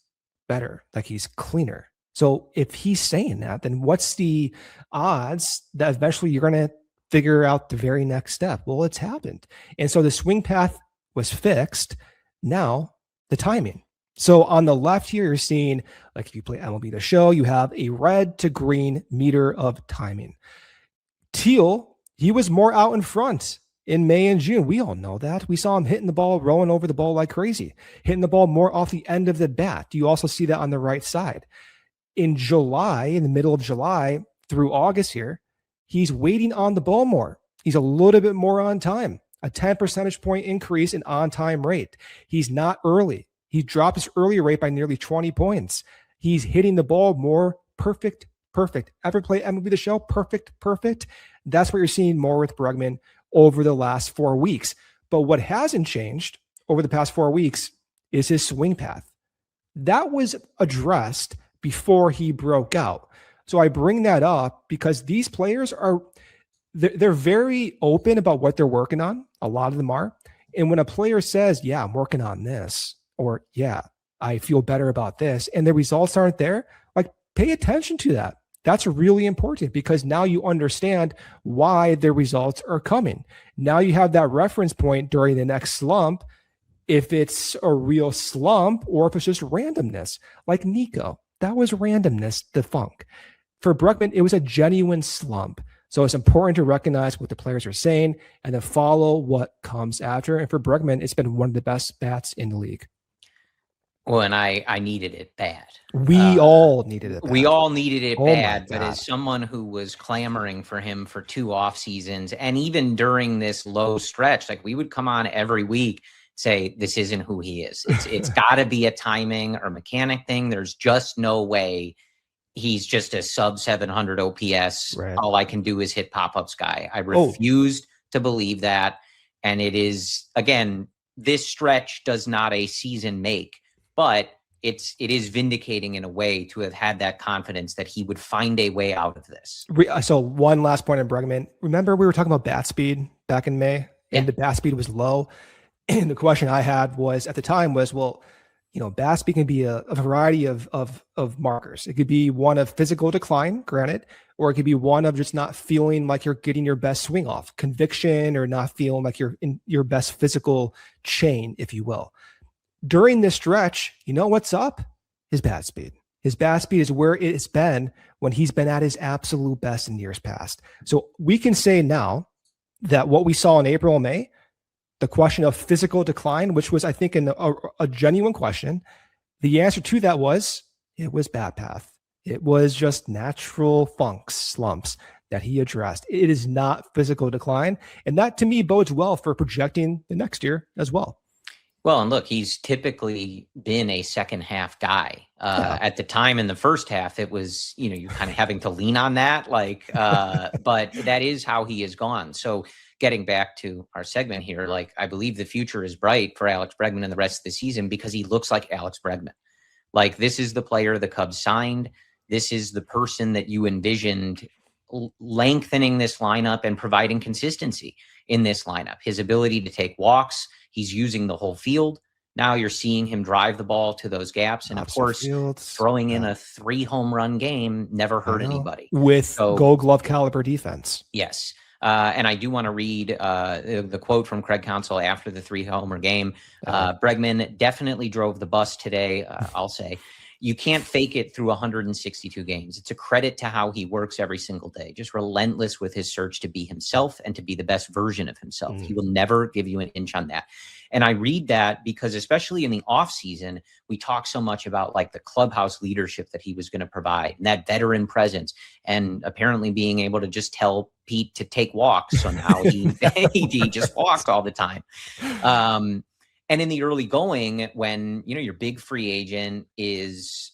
better, like he's cleaner. So if he's saying that, then what's the odds that eventually you're going to figure out the very next step? Well, it's happened. And so the swing path was fixed. Now the timing. So on the left here, you're seeing, like if you play MLB The Show, you have a red to green meter of timing. Teal, he was more out in front in May and June. We all know that. We saw him hitting the ball, rolling over the ball like crazy, hitting the ball more off the end of the bat. You also see that on the right side. In July, in the middle of July through August here, he's waiting on the ball more. He's a little bit more on time, a 10 percentage point increase in on-time rate. He's not early. He dropped his early rate by nearly 20 points. He's hitting the ball more perfect. Ever play MLB The Show? Perfect. That's what you're seeing more with Bregman over the last 4 weeks. But what hasn't changed over the past 4 weeks is his swing path. That was addressed before he broke out. So I bring that up because these players they're very open about what they're working on. A lot of them are. And when a player says, yeah, I'm working on this, or yeah, I feel better about this, and the results aren't there, like pay attention to that. That's really important because now you understand why the results are coming. Now you have that reference point during the next slump, if it's a real slump or if it's just randomness, like Nico. That was randomness, the funk. For Bregman, it was a genuine slump. So it's important to recognize what the players are saying and then follow what comes after. And for Bregman, it's been one of the best bats in the league. Well, and I needed it bad. We all needed it bad. We all needed it bad. But as someone who was clamoring for him for 2 off seasons, and even during this low stretch, like we would come on every week, say, this isn't who he is. It's got to be a timing or mechanic thing. There's just no way he's just a sub 700 OPS. Right. All I can do is hit pop-ups guy. I refused to believe that. And it is, again, this stretch does not a season make, but it is vindicating in a way to have had that confidence that he would find a way out of this. So one last point on Bregman. Remember we were talking about bat speed back in May, and the bat speed was low. And the question I had was at the time was, well, bat speed can be a variety of markers. It could be one of physical decline, granted, or it could be one of just not feeling like you're getting your best swing off, conviction, or not feeling like you're in your best physical chain, if you will. During this stretch, you know what's up? His bat speed. His bat speed is where it's been when he's been at his absolute best in years past. So we can say now that what we saw in April and May, the question of physical decline, which was, I think, a genuine question, the answer to that was, it was bat path. It was just natural funks, slumps that he addressed. It is not physical decline. And that, to me, bodes well for projecting the next year as well. Well, and look, he's typically been a second half guy. At the time in the first half, it was, you're kind of having to lean on that, but that is how he has gone. So getting back to our segment here, I believe the future is bright for Alex Bregman in the rest of the season because he looks like Alex Bregman. This is the player the Cubs signed. This is the person that you envisioned lengthening this lineup and providing consistency in this lineup. His ability to take walks, he's using the whole field. Now you're seeing him drive the ball to those gaps. And of course, throwing in a 3 home run game never hurt anybody. With Gold Glove caliber defense. Yes. And I do want to read the quote from Craig Counsell after the 3-homer game. Bregman definitely drove the bus today, I'll say. You can't fake it through 162 games. It's a credit to how he works every single day, just relentless with his search to be himself and to be the best version of himself. He will never give you an inch on that. And I read that because especially in the offseason, we talk so much about like the clubhouse leadership that he was going to provide and that veteran presence and apparently being able to just tell Pete to take walks. So now he just walked all the time. And in the early going, when, your big free agent is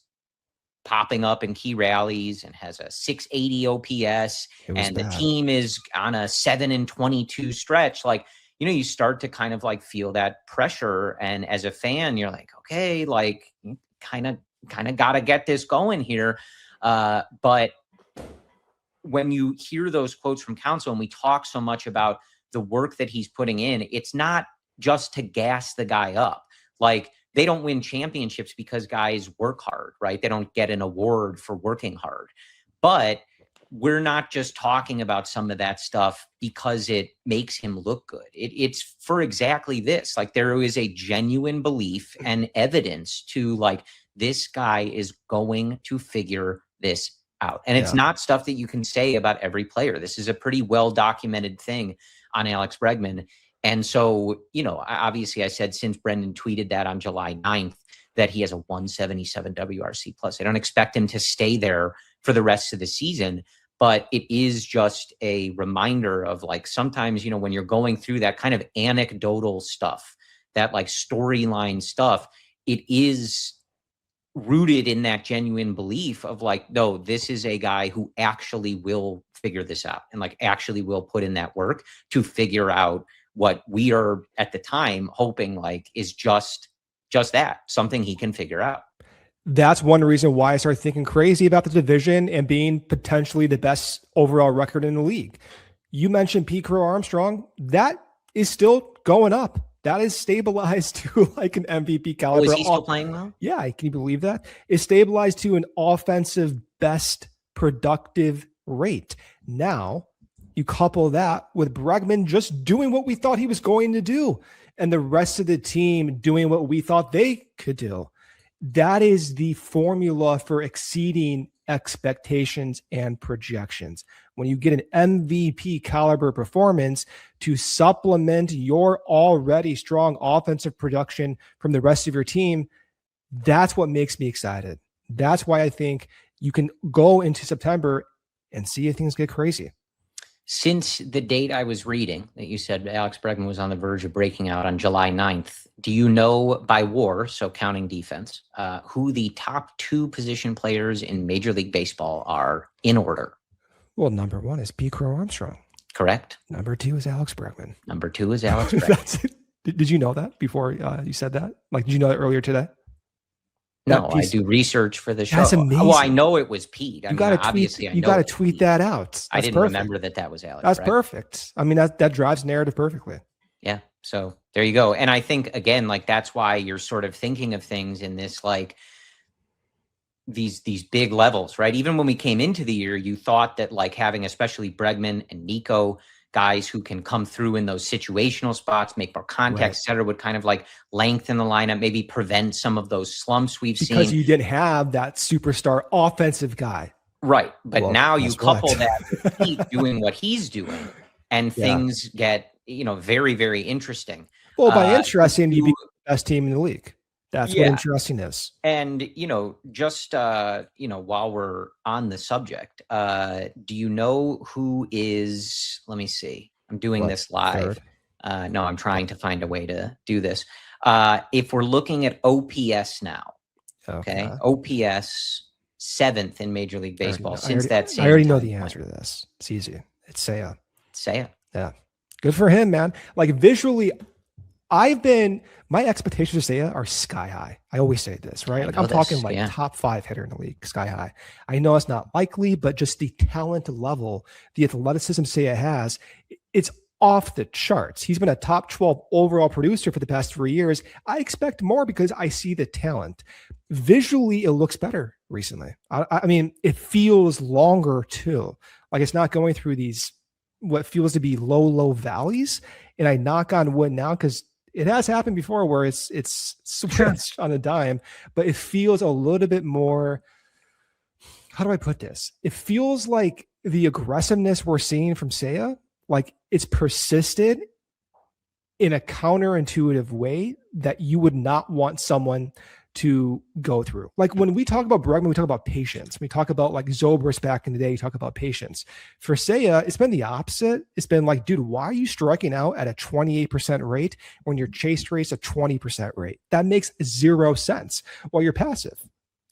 popping up in key rallies and has a 680 OPS and the team is on a 7-22 stretch, like, you start to kind of like feel that pressure. And as a fan, you're like, okay, like you kind of got to get this going here. But when you hear those quotes from Counsell and we talk so much about the work that he's putting in, it's not just to gas the guy up. Like they don't win championships because guys work hard, right? They don't get an award for working hard. But we're not just talking about some of that stuff because it makes him look good. It's for exactly this. Like there is a genuine belief and evidence to like, this guy is going to figure this out. And it's not stuff that you can say about every player. This is a pretty well-documented thing on Alex Bregman. And so, obviously I said since Brendan tweeted that on July 9th, that he has a 177 WRC plus. I don't expect him to stay there for the rest of the season, but it is just a reminder of like, sometimes, when you're going through that kind of anecdotal stuff, that like storyline stuff, it is rooted in that genuine belief of like, no, this is a guy who actually will figure this out and like actually will put in that work to figure out what we are at the time hoping like is just that, something he can figure out. That's one reason why I started thinking crazy about the division and being potentially the best overall record in the league. You mentioned Pete Crow-Armstrong. That is still going up. That is stabilized to like an MVP caliber. Is he still playing well? Yeah, can you believe that? It's stabilized to an offensive best productive rate. Now, you couple that with Bregman just doing what we thought he was going to do and the rest of the team doing what we thought they could do. That is the formula for exceeding expectations and projections. When you get an MVP caliber performance to supplement your already strong offensive production from the rest of your team, that's what makes me excited. That's why I think you can go into September and see if things get crazy. Since the date I was reading that you said Alex Bregman was on the verge of breaking out on July 9th, do you know by WAR, so counting defense, who the top 2 position players in Major League Baseball are in order? Well, number 1 is Pete Crow-Armstrong. Correct. Number 2 is Alex Bregman. Number 2 is Alex Bregman. Did you know that before you said that? Like, did you know that earlier today? No, I do research for the show. That's amazing. Well, I know it was Pete. You got to tweet that out. That's I didn't perfect. remember that was Alex. That's perfect. I mean, that drives narrative perfectly. Yeah. So there you go. And I think again, like that's why you're sort of thinking of things in this like these big levels, right? Even when we came into the year, you thought that like having especially Bregman and Nico, guys who can come through in those situational spots, make more contact, et cetera, would kind of like lengthen the lineup, maybe prevent some of those slumps we've seen. Because you didn't have that superstar offensive guy. Right. But now you couple that with Pete doing what he's doing and things get, very, very interesting. Well, by interesting, you be the best team in the league. That's what interesting is. And, just, while we're on the subject, do you know who is, let me see, I'm doing this live. No, I'm trying to find a way to do this. If we're looking at OPS now, okay, OPS 7th in Major League Baseball I already know the answer to this. It's easy. It's Seiya. Yeah. Good for him, man. Like visually, my expectations for Seiya are sky high. I always say this, right? Like I'm talking like top 5 hitter in the league, sky high. I know it's not likely, but just the talent level, the athleticism Seiya has, it's off the charts. He's been a top 12 overall producer for the past 3 years. I expect more because I see the talent. Visually, it looks better recently. I mean, it feels longer too. Like it's not going through these what feels to be low valleys. And I knock on wood now because it has happened before where it's switched on a dime, but it feels a little bit more. How do I put this? It feels like the aggressiveness we're seeing from Seiya, like it's persisted in a counterintuitive way that you would not want someone to go through. Like when we talk about Bregman, we talk about patience. We talk about like Zobrist back in the day, you talk about patience. For Seiya, it's been the opposite. It's been like, dude, why are you striking out at a 28% rate when your chase rate's a 20% rate? That makes zero sense while you're passive.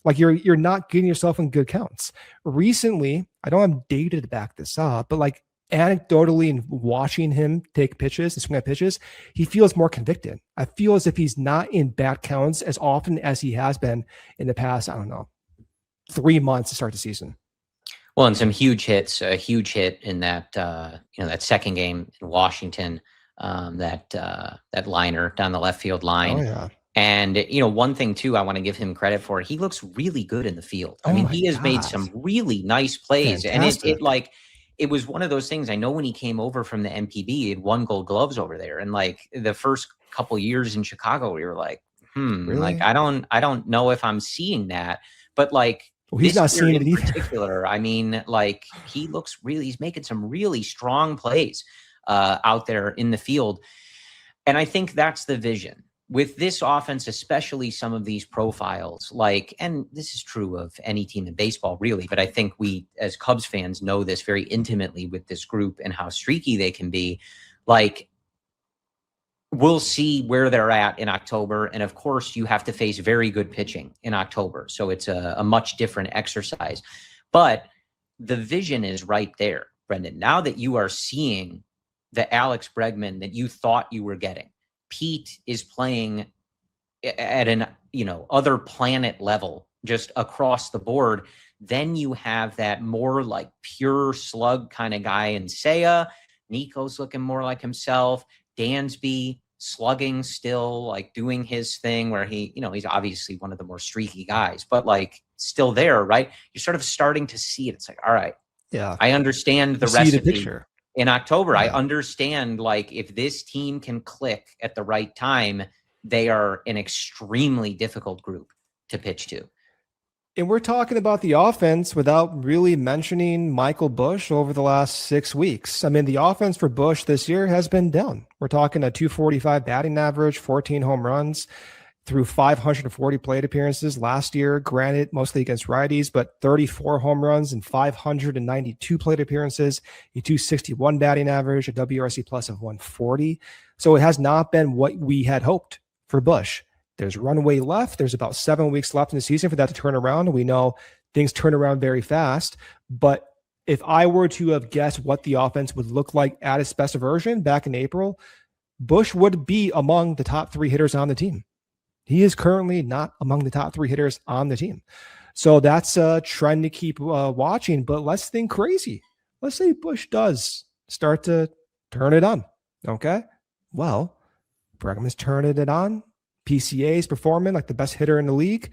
Like you're not getting yourself in good counts. Recently, I don't have data to back this up, but like anecdotally and watching him take pitches and swing at pitches, he feels more convicted. I feel as if he's not in bad counts as often as he has been in the past, I don't know, 3 months to start the season. Well, and some huge hits, a huge hit in that, that second game in Washington, that liner down the left field line. Oh, yeah. And, one thing, too, I want to give him credit for, he looks really good in the field. I mean, he has made some really nice plays. Fantastic. And it was one of those things. I know when he came over from the NPB, he had won Gold Gloves over there. And like the first couple years in Chicago, we were like, really? Like, I don't know if I'm seeing that. But like, well, he's not seeing it in either. Particular, I mean, like he's making some really strong plays out there in the field. And I think that's the vision. With this offense, especially some of these profiles, and this is true of any team in baseball, really, but I think we, as Cubs fans, know this very intimately with this group and how streaky they can be. Like, we'll see where they're at in October. And of course, you have to face very good pitching in October. So it's a much different exercise. But the vision is right there, Brendan. Now that you are seeing the Alex Bregman that you thought you were getting, Pete is playing at an, other planet level, just across the board. Then you have that more like pure slug kind of guy in Seiya. Nico's looking more like himself. Dansby slugging still, like doing his thing where he, he's obviously one of the more streaky guys, but like still there, right? You're sort of starting to see it. It's like, all right, yeah, I understand the recipe. The picture. In October, yeah. I understand, like, if this team can click at the right time, they are an extremely difficult group to pitch to. And we're talking about the offense without really mentioning Michael Busch over the last 6 weeks. I mean, the offense for Busch this year has been down. We're talking a 245 batting average, 14 home runs through 540 plate appearances last year, granted mostly against righties, but 34 home runs and 592 plate appearances, a 261 batting average, a WRC plus of 140. So it has not been what we had hoped for Busch. There's runway left. There's about 7 weeks left in the season for that to turn around. We know things turn around very fast, but if I were to have guessed what the offense would look like at its best version back in April, Busch would be among the top 3 hitters on the team. He is currently not among the top 3 hitters on the team. So that's a trend to keep watching, but let's think crazy. Let's say Busch does start to turn it on. Okay. Well, Bregman's turning it on. PCA is performing like the best hitter in the league.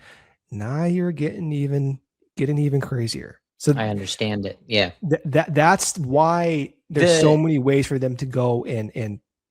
Now you're getting even crazier. So I understand it. Yeah. That's why there's so many ways for them to go and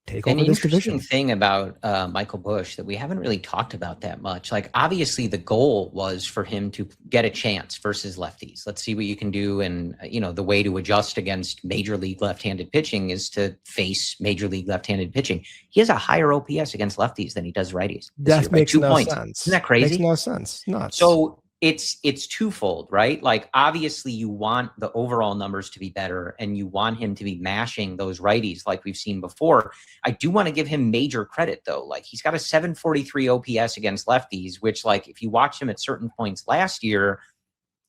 take over this division. An interesting thing about Michael Busch that we haven't really talked about that much. Like, obviously the goal was for him to get a chance versus lefties. Let's see what you can do. And, the way to adjust against major league left-handed pitching is to face major league left-handed pitching. He has a higher OPS against lefties than he does righties. That makes no sense. Isn't that crazy? Makes no sense. Nuts. So it's twofold, right? Like, obviously you want the overall numbers to be better and you want him to be mashing those righties like we've seen before. I do want to give him major credit though. Like, he's got a 743 OPS against lefties, which, like, if you watch him at certain points last year,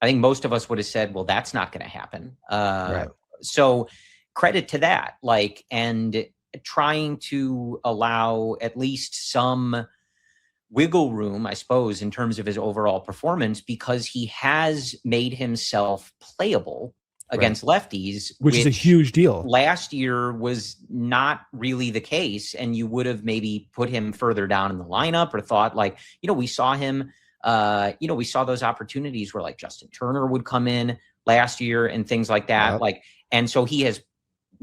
I think most of us would have said, well, that's not going to happen. Right. So credit to that, like, and trying to allow at least some wiggle room, I suppose, in terms of his overall performance, because he has made himself playable against lefties, which is a huge deal. Last year was not really the case, and you would have maybe put him further down in the lineup or thought, like, we saw him, we saw those opportunities where, like, Justin Turner would come in last year and things like that. Yep. Like, and so he has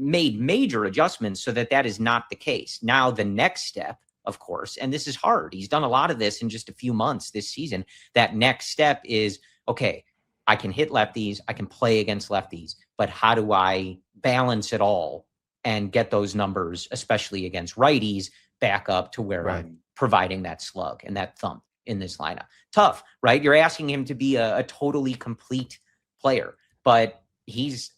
made major adjustments so that that is not the case. Now, the next step, of course, and this is hard. He's done a lot of this in just a few months this season. That next step is, okay, I can hit lefties, I can play against lefties, but how do I balance it all and get those numbers, especially against righties, back up to where I'm providing that slug and that thump in this lineup? Tough, right? You're asking him to be a totally complete player, but he's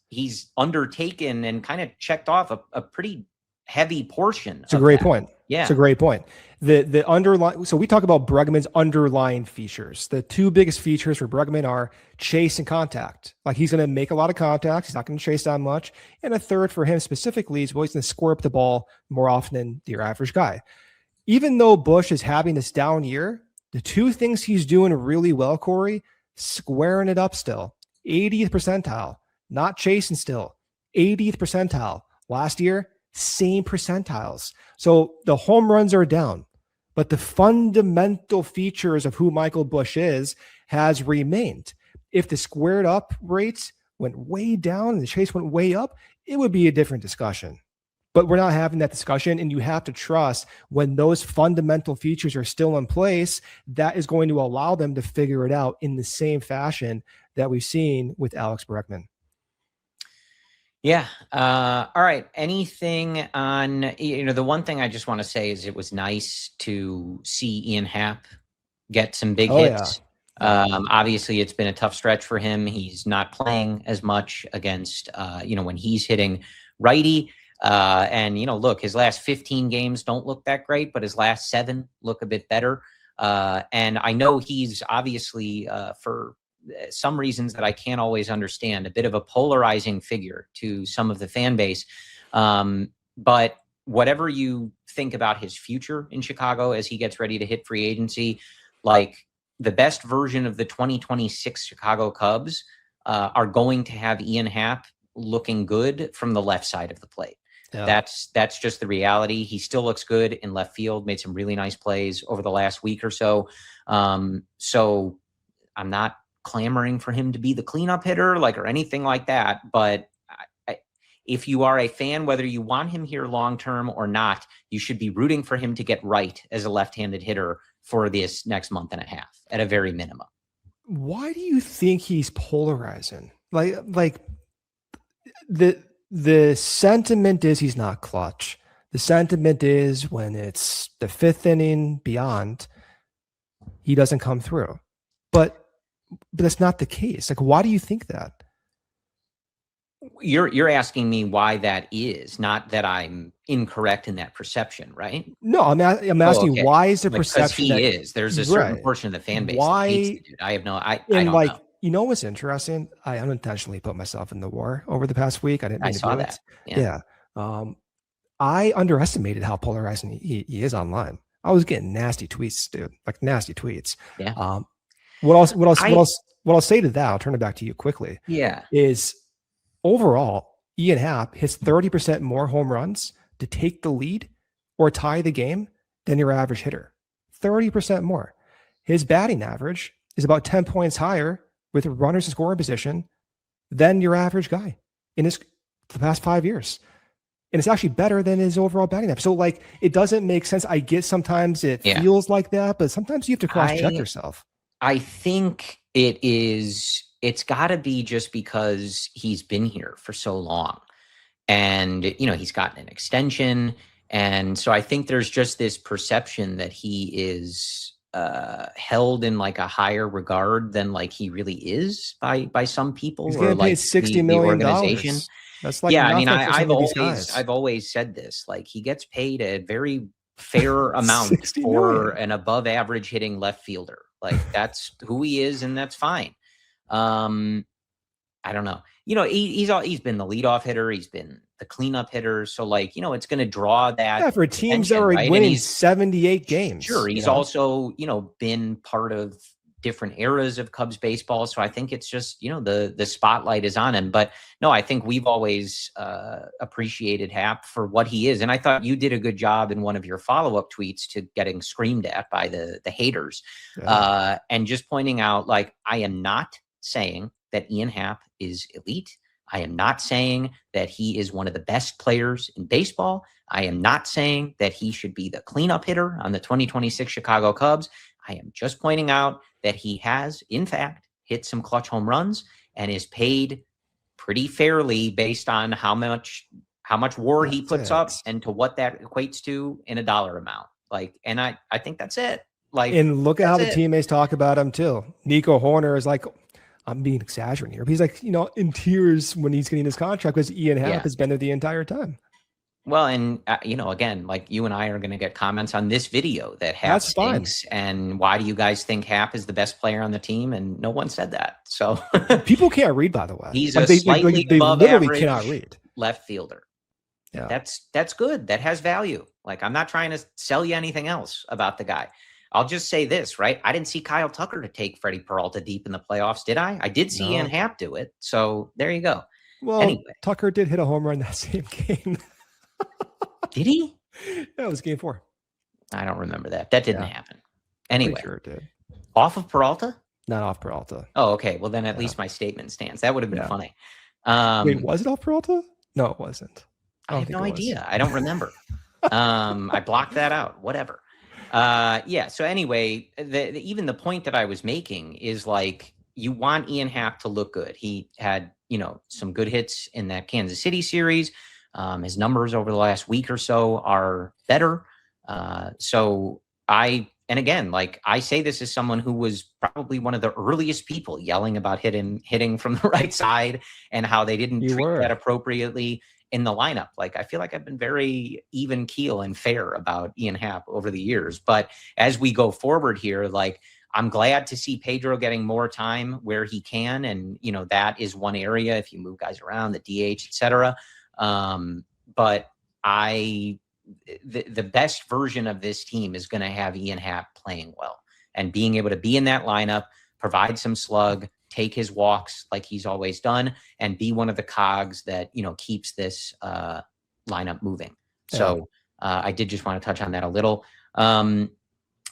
undertaken and kind of checked off a pretty heavy portion. It's a great point. Yeah, it's a great point. The underlying, so we talk about Bregman's underlying features. The two biggest features for Bregman are chase and contact. Like, he's going to make a lot of contacts. He's not going to chase that much. And a third for him specifically is, well, he's going to square up the ball more often than your average guy. Even though Busch is having this down year, the two things he's doing really well, Corey, squaring it up still. 80th percentile, not chasing still. 80th percentile. Last year, same percentiles. So the home runs are down, but the fundamental features of who Michael Busch is has remained. If the squared up rates went way down and the chase went way up, it would be a different discussion. But we're not having that discussion, and you have to trust when those fundamental features are still in place, that is going to allow them to figure it out in the same fashion that we've seen with Alex Bregman. Yeah. All right. Anything on, the one thing I just want to say is it was nice to see Ian Happ get some big hits. Yeah. Obviously, it's been a tough stretch for him. He's not playing as much against, when he's hitting righty. And look, his last 15 games don't look that great, but his last 7 look a bit better. And I know he's obviously, for some reasons that I can't always understand, a bit of a polarizing figure to some of the fan base. But whatever you think about his future in Chicago as he gets ready to hit free agency, like, the best version of the 2026 Chicago Cubs are going to have Ian Happ looking good from the left side of the plate. Yeah. That's just the reality. He still looks good in left field, made some really nice plays over the last week or so. So I'm not clamoring for him to be the cleanup hitter, or anything like that. But if you are a fan, whether you want him here long-term or not, you should be rooting for him to get right as a left-handed hitter for this next month and a half at a very minimum. Why do you think he's polarizing? Like the sentiment is he's not clutch. The sentiment is when it's the 5th inning beyond, he doesn't come through. But that's not the case. Like, why do you think that? You're asking me why that is, not that I'm incorrect in that perception, right? No, I'm asking why is the perception that he is? There's a certain portion of the fan base that hates the dude. I don't know. You know what's interesting? I unintentionally put myself in the war over the past week. I didn't mean to do that. Yeah. I underestimated how polarizing he is online. I was getting nasty tweets, dude, like nasty tweets. Yeah. What I'll say to that, I'll turn it back to you quickly. Yeah. Is overall, Ian Happ hits 30% more home runs to take the lead or tie the game than your average hitter. 30% more. His batting average is about 10 points higher with runners in scoring position than your average guy in the past 5 years. And it's actually better than his overall batting average. So, it doesn't make sense. I get sometimes it feels like that, but sometimes you have to cross-check yourself. I think it's got to be just because he's been here for so long. And, he's gotten an extension. And so I think there's just this perception that he is held in a higher regard than he really is by some people. He's getting paid $60 million. Organization. That's I've always said this. He gets paid a very fair amount for an above average hitting left fielder. That's who he is, and that's fine. I don't know. He's been the leadoff hitter. He's been the cleanup hitter. So it's going to draw that for teams that are winning 78 games. Sure. He's also, been part of different eras of Cubs baseball. So I think it's just, the spotlight is on him. But no, I think we've always appreciated Happ for what he is. And I thought you did a good job in one of your follow-up tweets to getting screamed at by the haters. And just pointing out, I am not saying that Ian Happ is elite. I am not saying that he is one of the best players in baseball. I am not saying that he should be the cleanup hitter on the 2026 Chicago Cubs. I am just pointing out that he has, in fact, hit some clutch home runs and is paid pretty fairly based on how much WAR he puts up and to what that equates to in a dollar amount. Like, and I think that's it. Like, and look at how the teammates talk about him too. Nico Horner is like, I'm being exaggerating here, but he's like, in tears when he's getting his contract because Ian Happ has been there the entire time. Well, and again, like you and I are going to get comments on this video that Happ stinks, and why do you guys think Happ is the best player on the team? And no one said that. So people can't read, by the way. He's a slightly above average cannot read left fielder. Yeah, that's good. That has value. Like, I'm not trying to sell you anything else about the guy. I'll just say this, right? I didn't see Kyle Tucker to take Freddie Peralta deep in the playoffs, did I? I did see Ian Happ do it. So there you go. Well, anyway, Tucker did hit a home run that same game. Did he? Yeah, it was game 4. I don't remember that. That didn't happen. Anyway, sure it did. Off of Peralta? Not off Peralta. Oh, okay. Well, then at least my statement stands. That would have been funny. Wait, was it off Peralta? No, it wasn't. I have no idea. I don't remember. I blocked that out. Whatever. So anyway, even the point that I was making is like, you want Ian Happ to look good. He had, some good hits in that Kansas City series. His numbers over the last week or so are better. And again, like I say this as someone who was probably one of the earliest people yelling about hitting from the right side and how they didn't treat that appropriately in the lineup. Like, I feel like I've been very even keel and fair about Ian Happ over the years. But as we go forward here, like, I'm glad to see Pedro getting more time where he can. And, that is one area if you move guys around, the DH, et cetera. But the best version of this team is going to have Ian Happ playing well and being able to be in that lineup, provide some slug, take his walks like he's always done, and be one of the cogs that, keeps this lineup moving. Yeah. So I did just want to touch on that a little. I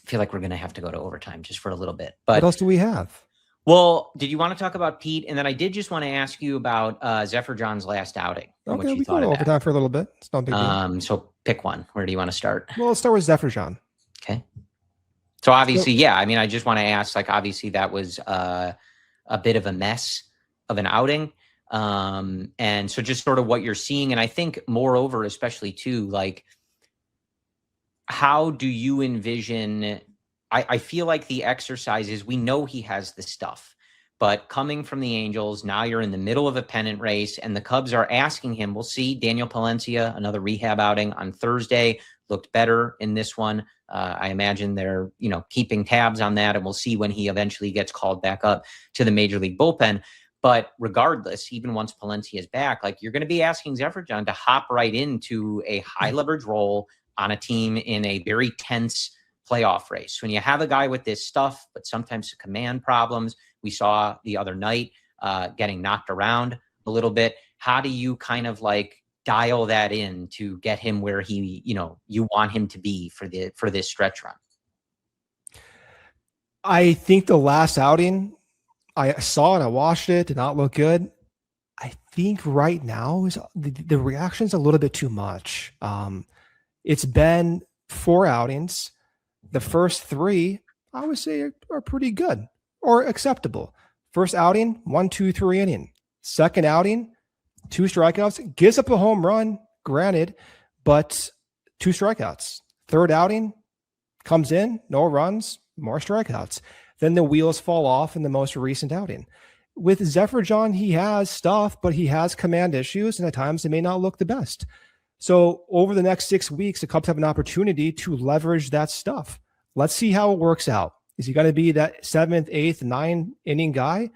feel like we're going to have to go to overtime just for a little bit. But what else do we have? Well, did you want to talk about Pete? And then I did just want to ask you about Zeferjahn's last outing. Okay, we can go overtime for a little bit. It's not a big deal. So pick one. Where do you want to start? Well, let's start with Zeferjahn. Okay. So obviously, I just want to ask, like, obviously that was a bit of a mess of an outing. And so just sort of what you're seeing. And I think moreover, especially too, like, how do you envision... I feel like the exercise is, we know he has the stuff, but coming from the Angels, now you're in the middle of a pennant race and the Cubs are asking him. We'll see. Daniel Palencia, another rehab outing on Thursday, looked better in this one. I imagine they're, keeping tabs on that, and we'll see when he eventually gets called back up to the major league bullpen. But regardless, even once Palencia is back, like, you're going to be asking Zeferjahn to hop right into a high leverage role on a team in a very tense playoff race. When you have a guy with this stuff, but sometimes command problems, we saw the other night getting knocked around a little bit. How do you kind of like dial that in to get him where he, you want him to be for this stretch run? I think the last outing, I saw it, I watched it, did not look good. I think right now is the reaction's a little bit too much. It's been 4 outings. The first 3, I would say, are pretty good or acceptable. First outing, 1, 2, 3 inning. Second outing, 2 strikeouts. Gives up a home run, granted, but 2 strikeouts. Third outing, comes in, no runs, more strikeouts. Then the wheels fall off in the most recent outing. With Zeferjahn, he has stuff, but he has command issues, and at times it may not look the best. So over the next 6 weeks, the Cubs have an opportunity to leverage that stuff. Let's see how it works out. Is he going to be that 7th, 8th, 9th inning guy?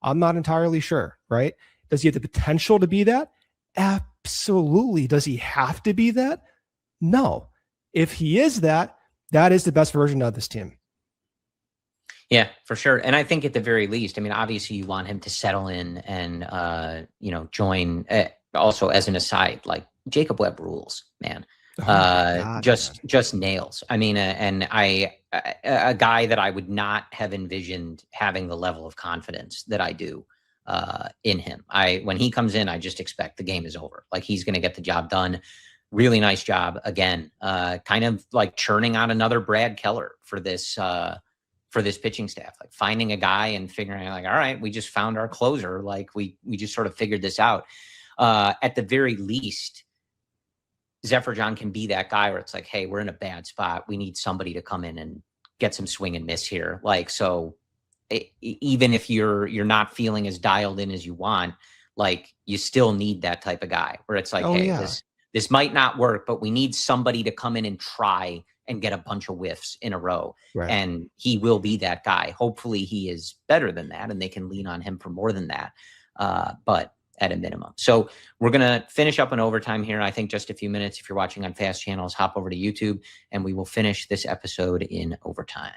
I'm not entirely sure, right? Does he have the potential to be that? Absolutely. Does he have to be that? No. If he is that, that is the best version of this team. Yeah, for sure. And I think at the very least, I mean, obviously you want him to settle in and, join. Also, as an aside, like, Jacob Webb rules, man. Just nails. I mean, and a guy that I would not have envisioned having the level of confidence that I do in him. When he comes in, I just expect the game is over. Like, he's going to get the job done. Really nice job again. Kind of like churning out another Brad Keller for this pitching staff, like finding a guy and figuring out, like, all right, we just found our closer. Like, we just sort of figured this out. At the very least, Zeferjahn can be that guy where it's like, hey, we're in a bad spot. We need somebody to come in and get some swing and miss here. Like, so even if you're not feeling as dialed in as you want, like, you still need that type of guy where it's like, this might not work, but we need somebody to come in and try and get a bunch of whiffs in a row. Right. And he will be that guy. Hopefully he is better than that and they can lean on him for more than that. But at a minimum. So we're going to finish up in overtime here. I think just a few minutes. If you're watching on fast channels, hop over to YouTube and we will finish this episode in overtime.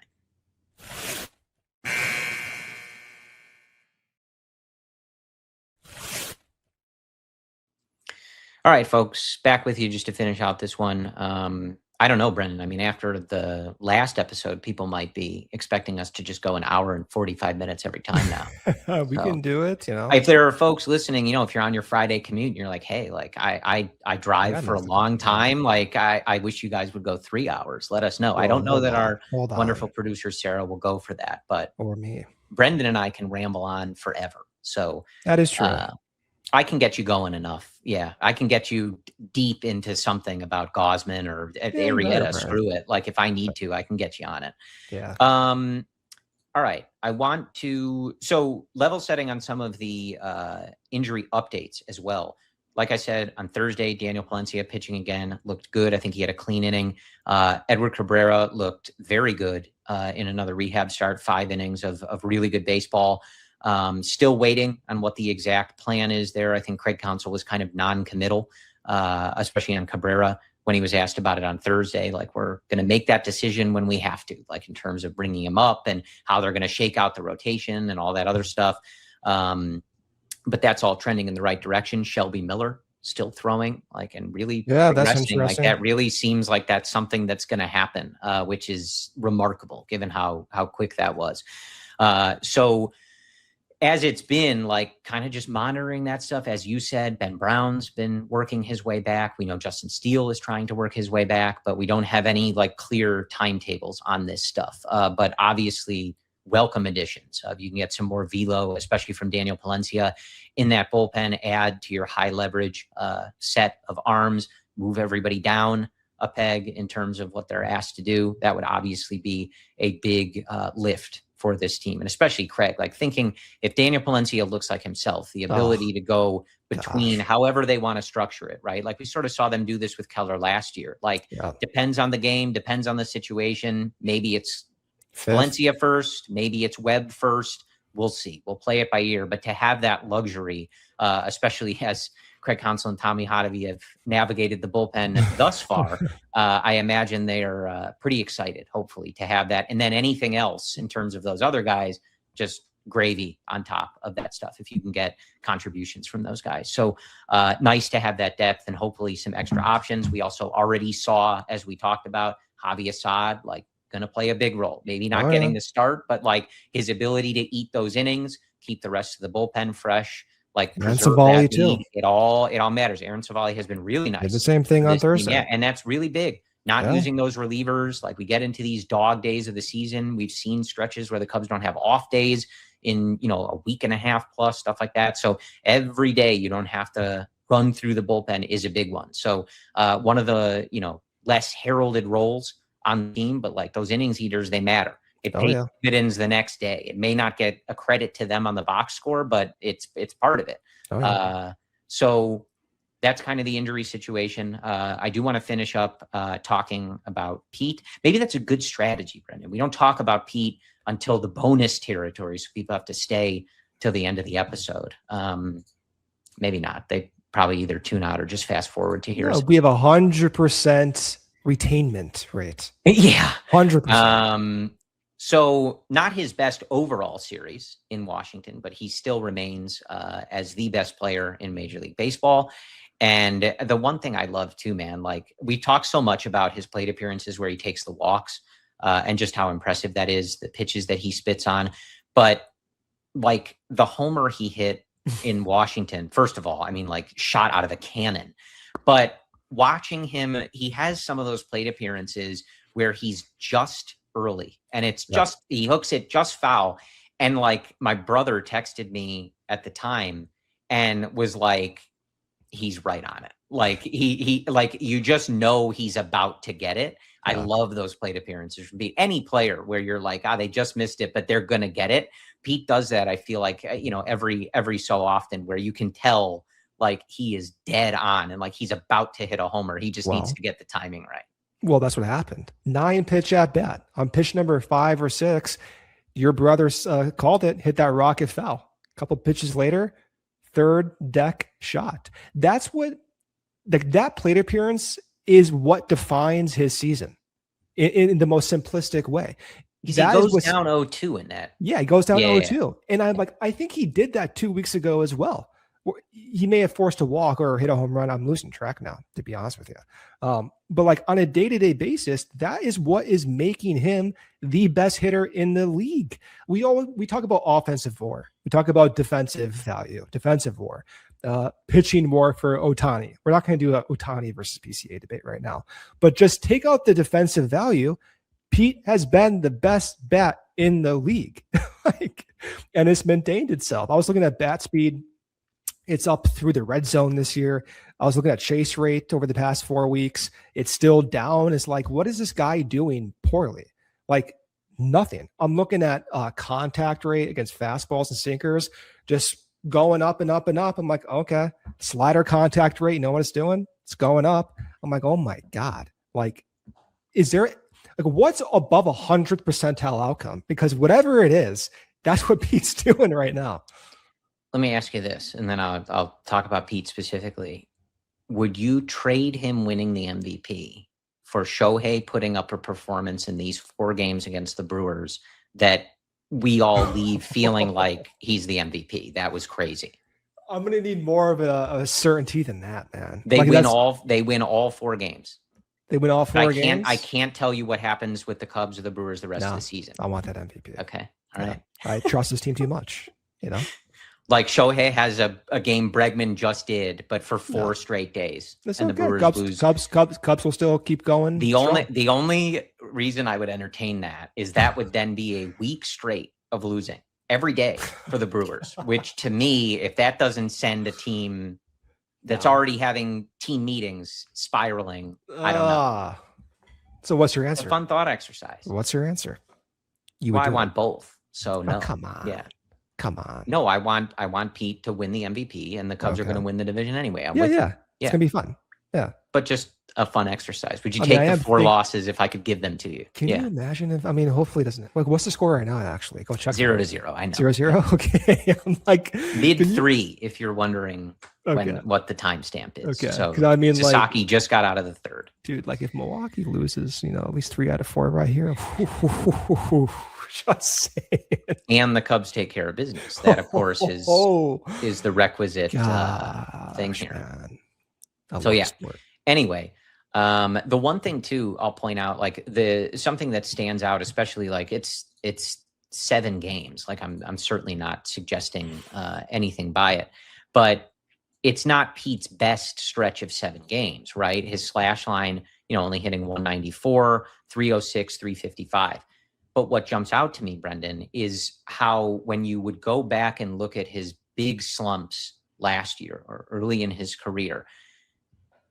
All right, folks, back with you just to finish out this one. I don't know, Brendan. I mean, after the last episode, people might be expecting us to just go an hour and 45 minutes every time now. We can do it, you know. If there are folks listening, you know, if you're on your Friday commute and you're like, hey, like I drive for a long time, like I wish you guys would go 3 hours. Let us know. I don't know that our wonderful producer, Sarah, will go for that, but or me. Brendan and I can ramble on forever. So that is true. I can get you going enough. Yeah, I can get you deep into something about Gausman or Arrieta. Screw it. Like, if I need to, I can get you on it. Yeah. All right. I want to level setting on some of the injury updates as well. Like I said, on Thursday, Daniel Palencia pitching again looked good. I think he had a clean inning. Edward Cabrera looked very good in another rehab start. 5 innings of really good baseball. Still waiting on what the exact plan is there. I think Craig Counsell was kind of non-committal, especially on Cabrera when he was asked about it on Thursday. Like, we're going to make that decision when we have to, like in terms of bringing him up and how they're going to shake out the rotation and all that other stuff. But that's all trending in the right direction. Shelby Miller still throwing, like, and really that's interesting. Like, that really seems like that's something that's going to happen, which is remarkable given how quick that was. So as it's been, like, kind of just monitoring that stuff, as you said, Ben Brown's been working his way back. We know Justin Steele is trying to work his way back, but we don't have any like clear timetables on this stuff. But obviously, welcome additions. You can get some more velo, especially from Daniel Palencia in that bullpen, add to your high leverage set of arms, move everybody down a peg in terms of what they're asked to do. That would obviously be a big lift for this team, and especially Craig, like, thinking if Daniel Palencia looks like himself, the ability to go between however they want to structure it, right? Like, we sort of saw them do this with Keller last year. Like, depends on the game, depends on the situation. Maybe it's Palencia first, maybe it's Webb first. We'll see. We'll play it by ear. But to have that luxury, especially as Craig Counsell and Tommy Hotovy have navigated the bullpen thus far, I imagine they are pretty excited, hopefully, to have that. And then anything else in terms of those other guys, just gravy on top of that stuff, if you can get contributions from those guys. So nice to have that depth and hopefully some extra options. We also already saw, as we talked about, Javi Assad, like, going to play a big role. Maybe not getting the start, but like his ability to eat those innings, keep the rest of the bullpen fresh. Like, Aaron Savali too. It all matters. Aaron Savali has been really nice. Did the same thing on Thursday. Yeah, and that's really big. Not using those relievers. Like, we get into these dog days of the season. We've seen stretches where the Cubs don't have off days in, you know, a week and a half plus, stuff like that. So every day you don't have to run through the bullpen is a big one. So one of the, you know, less heralded roles on the team, but like those innings eaters, they matter. It pays dividends the next day. It may not get a credit to them on the box score, but it's part of it. So that's kind of the injury situation. I do want to finish up talking about Pete. Maybe that's a good strategy, Brendan. We don't talk about Pete until the bonus territory, so people have to stay till the end of the episode. Maybe not. They probably either tune out or just fast forward to hear. No, we have 100% retainment rate. Yeah. 100%. So not his best overall series in Washington, but he still remains as the best player in Major League Baseball. And the one thing I love too, man, like, we talk so much about his plate appearances where he takes the walks and just how impressive that is, the pitches that he spits on. But like the homer he hit in Washington, first of all, I mean, like shot out of a cannon. But watching him, he has some of those plate appearances where he's just early and it's just, he hooks it just foul. And like my brother texted me at the time and was like, he's right on it. Like he like, you just know he's about to get it. I love those plate appearances from Pete. Any player where you're like, they just missed it, but they're going to get it. Pete does that. I feel like, every so often where you can tell like he is dead on and like he's about to hit a homer. He just needs to get the timing right. Well, that's what happened. 9 pitch at bat on pitch number 5 or 6. Your brother called it, hit that rocket foul. A couple pitches later, third deck shot. That's what that plate appearance is what defines his season in the most simplistic way. He goes down 0-2 in that. Yeah, he goes down 0-2. And I'm like, I think he did that 2 weeks ago as well. He may have forced a walk or hit a home run. I'm losing track now, to be honest with you. But like on a day-to-day basis, that is what is making him the best hitter in the league. We talk about offensive WAR. We talk about defensive value, defensive WAR, pitching WAR for Ohtani. We're not going to do a Ohtani versus PCA debate right now, but just take out the defensive value. Pete has been the best bat in the league, and it's maintained itself. I was looking at bat speed. It's up through the red zone this year. I was looking at chase rate over the past 4 weeks. It's still down. It's like, what is this guy doing poorly? Like nothing. I'm looking at contact rate against fastballs and sinkers, just going up and up and up. I'm like, okay, slider contact rate. You know what it's doing? It's going up. I'm like, oh my God. Like, is there like what's above 100 percentile outcome? Because whatever it is, that's what Pete's doing right now. Let me ask you this, and then I'll talk about Pete specifically. Would you trade him winning the MVP for Shohei putting up a performance in these 4 games against the Brewers that we all leave feeling like he's the MVP? That was crazy. I'm going to need more of a certainty than that, man. They win all 4 games. They win all 4 games? I can't tell you what happens with the Cubs or the Brewers the rest of the season. I want that MVP. Okay. All right. I trust this team too much, Like Shohei has a game Bregman just did, but for 4 straight days, and the Brewers lose. Cubs will still keep going. The only reason I would entertain that is that would then be a week straight of losing every day for the Brewers, which to me, if that doesn't send a team that's already having team meetings spiraling, I don't know. So what's your answer? It's a fun thought exercise. What's your answer? I want both. So no. Come on. Yeah. Come on. No, I want Pete to win the MVP, and the Cubs are going to win the division anyway. Yeah. It's going to be fun. Yeah. But just a fun exercise. Would you take the 4 losses if I could give them to you? Can you imagine if, hopefully it doesn't. Like, what's the score right now, actually? Go check. 0-0. I know. 0-0? Okay. I'm like mid-3, if you're wondering what the timestamp is. Okay. So Sasaki just got out of the 3rd. Dude, like if Milwaukee loses, at least 3 out of 4 right here. Just saying. And the Cubs take care of business. That, of course, is the requisite thing here. Man. So yeah. Sport. Anyway, the one thing too, I'll point out, like something that stands out, especially like it's 7 games. Like I'm certainly not suggesting anything by it, but it's not Pete's best stretch of 7 games, right? His slash line, only hitting 194, 306, 355. But what jumps out to me, Brendan, is how when you would go back and look at his big slumps last year or early in his career,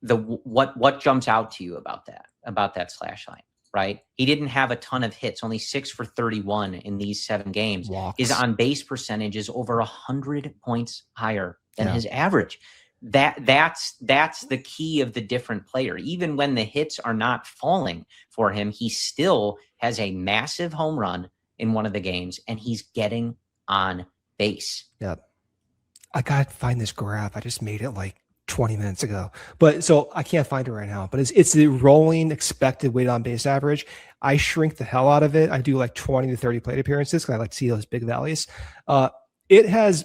what jumps out to you about that slash line, right? He didn't have a ton of hits, only 6 for 31 in these 7 games. Walks. His on-base percentage is over 100 points higher than his average. That's the key of the different player. Even when the hits are not falling for him, he still has a massive home run in one of the games, and he's getting on base. Yeah. I got to find this graph. I just made it like 20 minutes ago, but so I can't find it right now, but it's the rolling expected weighted on base average. I shrink the hell out of it. I do like 20 to 30 plate appearances because I like to see those big values. It has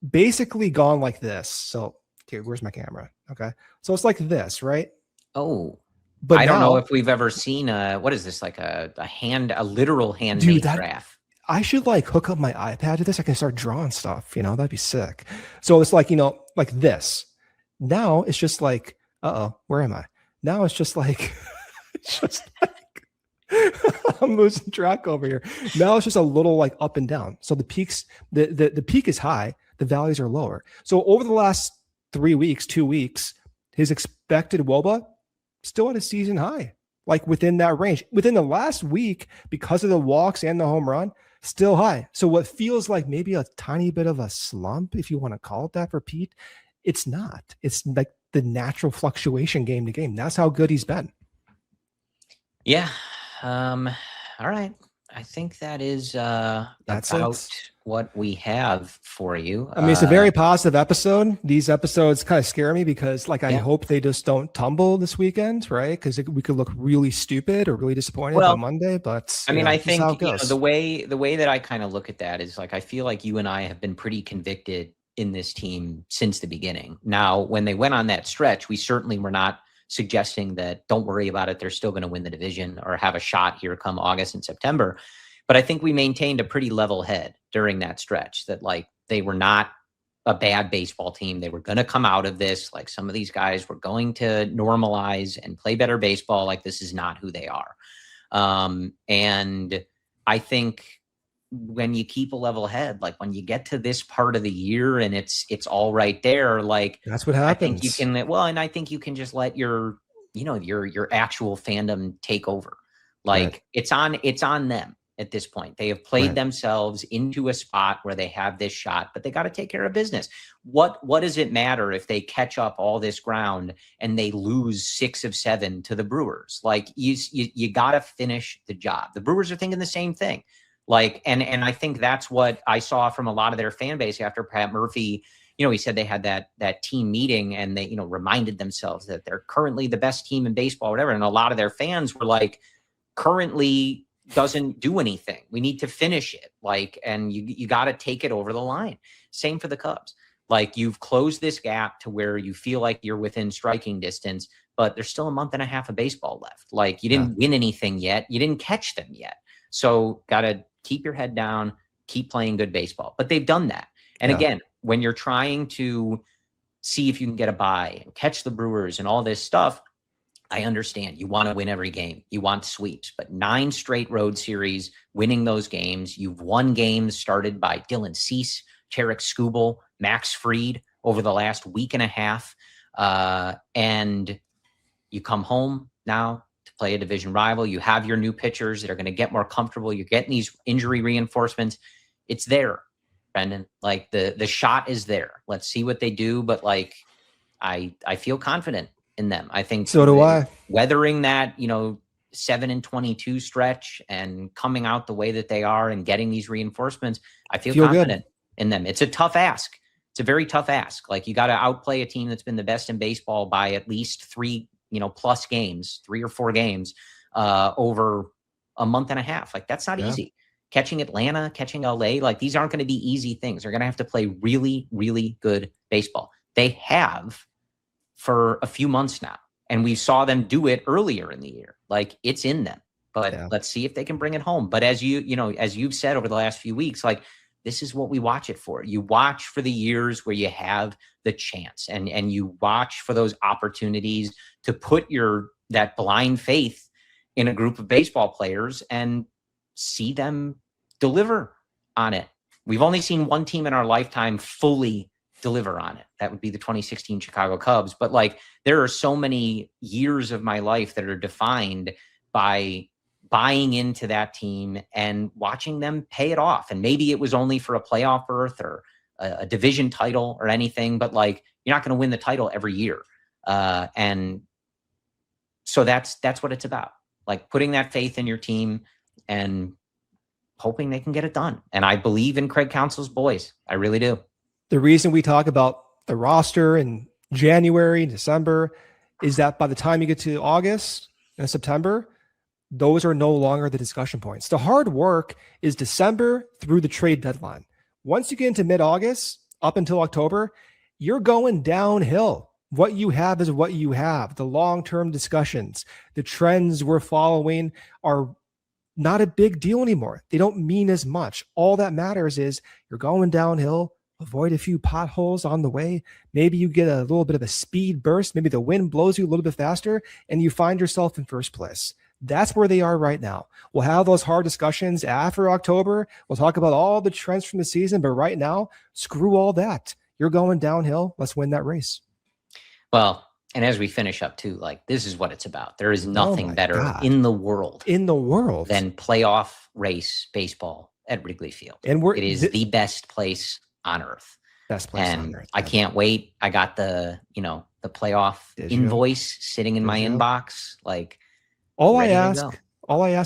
basically gone like this. So here, where's my camera? Okay. So it's like this, right? Oh, but I don't know if we've ever seen what is this, like a literal handmade graph? I should like hook up my iPad to this. I can start drawing stuff, that'd be sick. So it's like, like this. Now it's just like, where am I? Now it's just like, it's just like, I'm losing track over here. Now it's just a little like up and down. So the peaks, the peak is high, the valleys are lower. So over the last 2 weeks, his expected WOBA still at a season high, like within that range. Within the last week, because of the walks and the home run, still high. So what feels like maybe a tiny bit of a slump, if you want to call it that for Pete, it's not. It's like the natural fluctuation game to game. That's how good he's been. Yeah. All right. I think that is That's about it. What we have for you. I mean, it's a very positive episode. These episodes kind of scare me because, like, I hope they just don't tumble this weekend, right? Because we could look really stupid or really disappointed on Monday. But I mean, I think the way that I kind of look at that is like I feel like you and I have been pretty convicted in this team since the beginning. Now, when they went on that stretch, we certainly were not suggesting that don't worry about it, they're still going to win the division or have a shot here come August and September. But I think we maintained a pretty level head during that stretch that like they were not a bad baseball team. They were going to come out of this. Like some of these guys were going to normalize and play better baseball. Like this is not who they are. And I think when you keep a level head, like when you get to this part of the year and it's all right there, like that's what happens. I think you can, and I think you can just let your actual fandom take over. Like it's on them at this point. They have played themselves into a spot where they have this shot, but they got to take care of business. What does it matter if they catch up all this ground and they lose 6 of 7 to the Brewers? Like you got to finish the job. The Brewers are thinking the same thing. Like, and I think that's what I saw from a lot of their fan base after Pat Murphy, he said they had that team meeting and they, reminded themselves that they're currently the best team in baseball, whatever. And a lot of their fans were like, currently doesn't do anything. We need to finish it. Like, and you got to take it over the line. Same for the Cubs. Like you've closed this gap to where you feel like you're within striking distance, but there's still a month and a half of baseball left. Like you didn't win anything yet. You didn't catch them yet. So got to keep your head down, keep playing good baseball. But they've done that. And again, when you're trying to see if you can get a bye and catch the Brewers and all this stuff, I understand you want to win every game. You want sweeps, but 9 straight road series, winning those games. You've won games started by Dylan Cease, Tarek Skubal, Max Fried over the last week and a half. And you come home now to play a division rival. You have your new pitchers that are going to get more comfortable. You're getting these injury reinforcements. It's there, Brendan. Like the shot is there. Let's see what they do. But like, I feel confident in them. I think so do I. Weathering that, 7-22 stretch and coming out the way that they are and getting these reinforcements, I feel confident in them. It's a tough ask. It's a very tough ask. Like you got to outplay a team that's been the best in baseball by at least 3, plus games, 3 or 4 games over a month and a half. Like that's not easy. Catching Atlanta, catching LA, like these aren't going to be easy things. They're going to have to play really, really good baseball. They have for a few months now. And we saw them do it earlier in the year. Like it's in them, but let's see if they can bring it home. But as as you've said over the last few weeks, like this is what we watch it for. You watch for the years where you have the chance and you watch for those opportunities to put that blind faith in a group of baseball players and see them deliver on it. We've only seen one team in our lifetime fully deliver on it. That would be the 2016 Chicago Cubs. But like, there are so many years of my life that are defined by buying into that team and watching them pay it off. And maybe it was only for a playoff berth or a division title or anything, but like, you're not going to win the title every year. And so that's what it's about. Like putting that faith in your team and hoping they can get it done. And I believe in Craig Counsell's boys. I really do. The reason we talk about the roster in January, December, is that by the time you get to August and September, those are no longer the discussion points. The hard work is December through the trade deadline. Once you get into mid-August, up until October, you're going downhill. What you have is what you have. The long-term discussions, the trends we're following are not a big deal anymore. They don't mean as much. All that matters is you're going downhill, avoid a few potholes on the way. Maybe you get a little bit of a speed burst. Maybe the wind blows you a little bit faster and you find yourself in first place. That's where they are right now. We'll have those hard discussions after October. We'll talk about all the trends from the season, but right now, screw all that. You're going downhill. Let's win that race. Well, and as we finish up too, like, this is what it's about. There is nothing better in the world than playoff race baseball at Wrigley Field. And it is the best place on earth. Best place on earth. I can't wait. I got the playoff invoice sitting in my inbox. Like, all I ask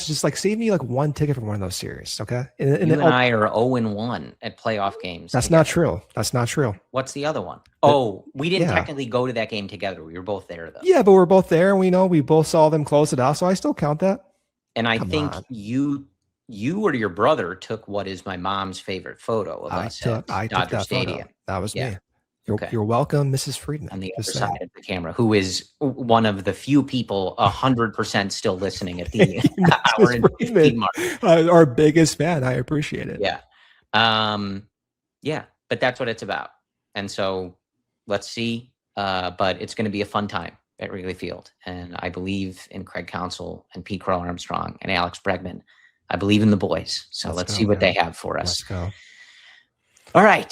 is just like save me like one ticket for one of those series, okay? And I are 0-1 at playoff games. That's not true. That's not true. What's the other one? Oh, we didn't technically go to that game together. We were both there though. Yeah, but we're both there, and we both saw them close it out, so I still count that. And I think you or your brother took what is my mom's favorite photo of us at Dodger Stadium. Photo. That was me. You're welcome, Mrs. Friedman. On the other side of the camera, who is one of the few people 100% still listening at the hour and 15 mark. Our biggest fan. I appreciate it. Yeah. But that's what it's about. And so let's see. But it's going to be a fun time at Wrigley Field. And I believe in Craig Counsell and Pete Crow-Armstrong and Alex Bregman. I believe in the boys. So let's see what they have for us. Let's go. All right.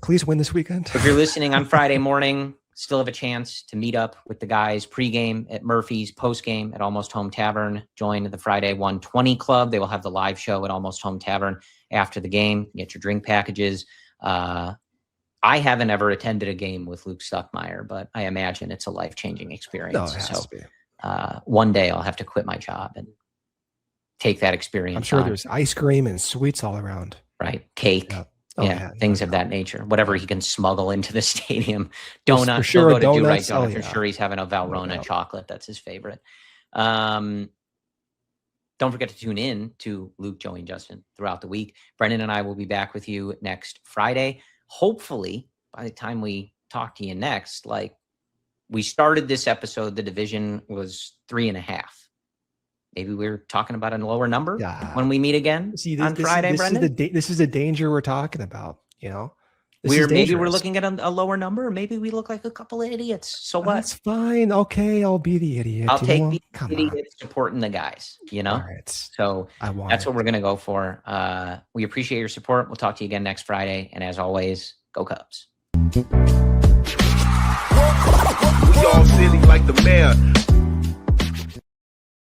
Please win this weekend. If you're listening on Friday morning, still have a chance to meet up with the guys pregame at Murphy's, postgame at Almost Home Tavern. Join the Friday 120 Club. They will have the live show at Almost Home Tavern after the game. Get your drink packages. I haven't ever attended a game with Luke Stuckmeyer, but I imagine it's a life-changing experience. No, it has to be. One day I'll have to quit my job and take that experience. I'm sure there's ice cream and sweets all around. Right. Cake. Yeah. Things of that nature. Whatever he can smuggle into the stadium. Donuts. Sure, go to Do Right Donuts. I'm sure he's having a Valrhona chocolate. That's his favorite. Don't forget to tune in to Luke, Joey, and Justin throughout the week. Brendan and I will be back with you next Friday. Hopefully, by the time we talk to you next, like, we started this episode, the division was 3.5. Maybe we're talking about a lower number when we meet again on Friday, Brendan. This is the danger we're talking about, Maybe we're looking at a lower number. Maybe we look like a couple of idiots. So what? That's fine. Okay, I'll be the idiot. I'll take the idiot supporting the guys, All right. So that's what we're going to go for. We appreciate your support. We'll talk to you again next Friday. And as always, go Cubs. We all silly like the mayor.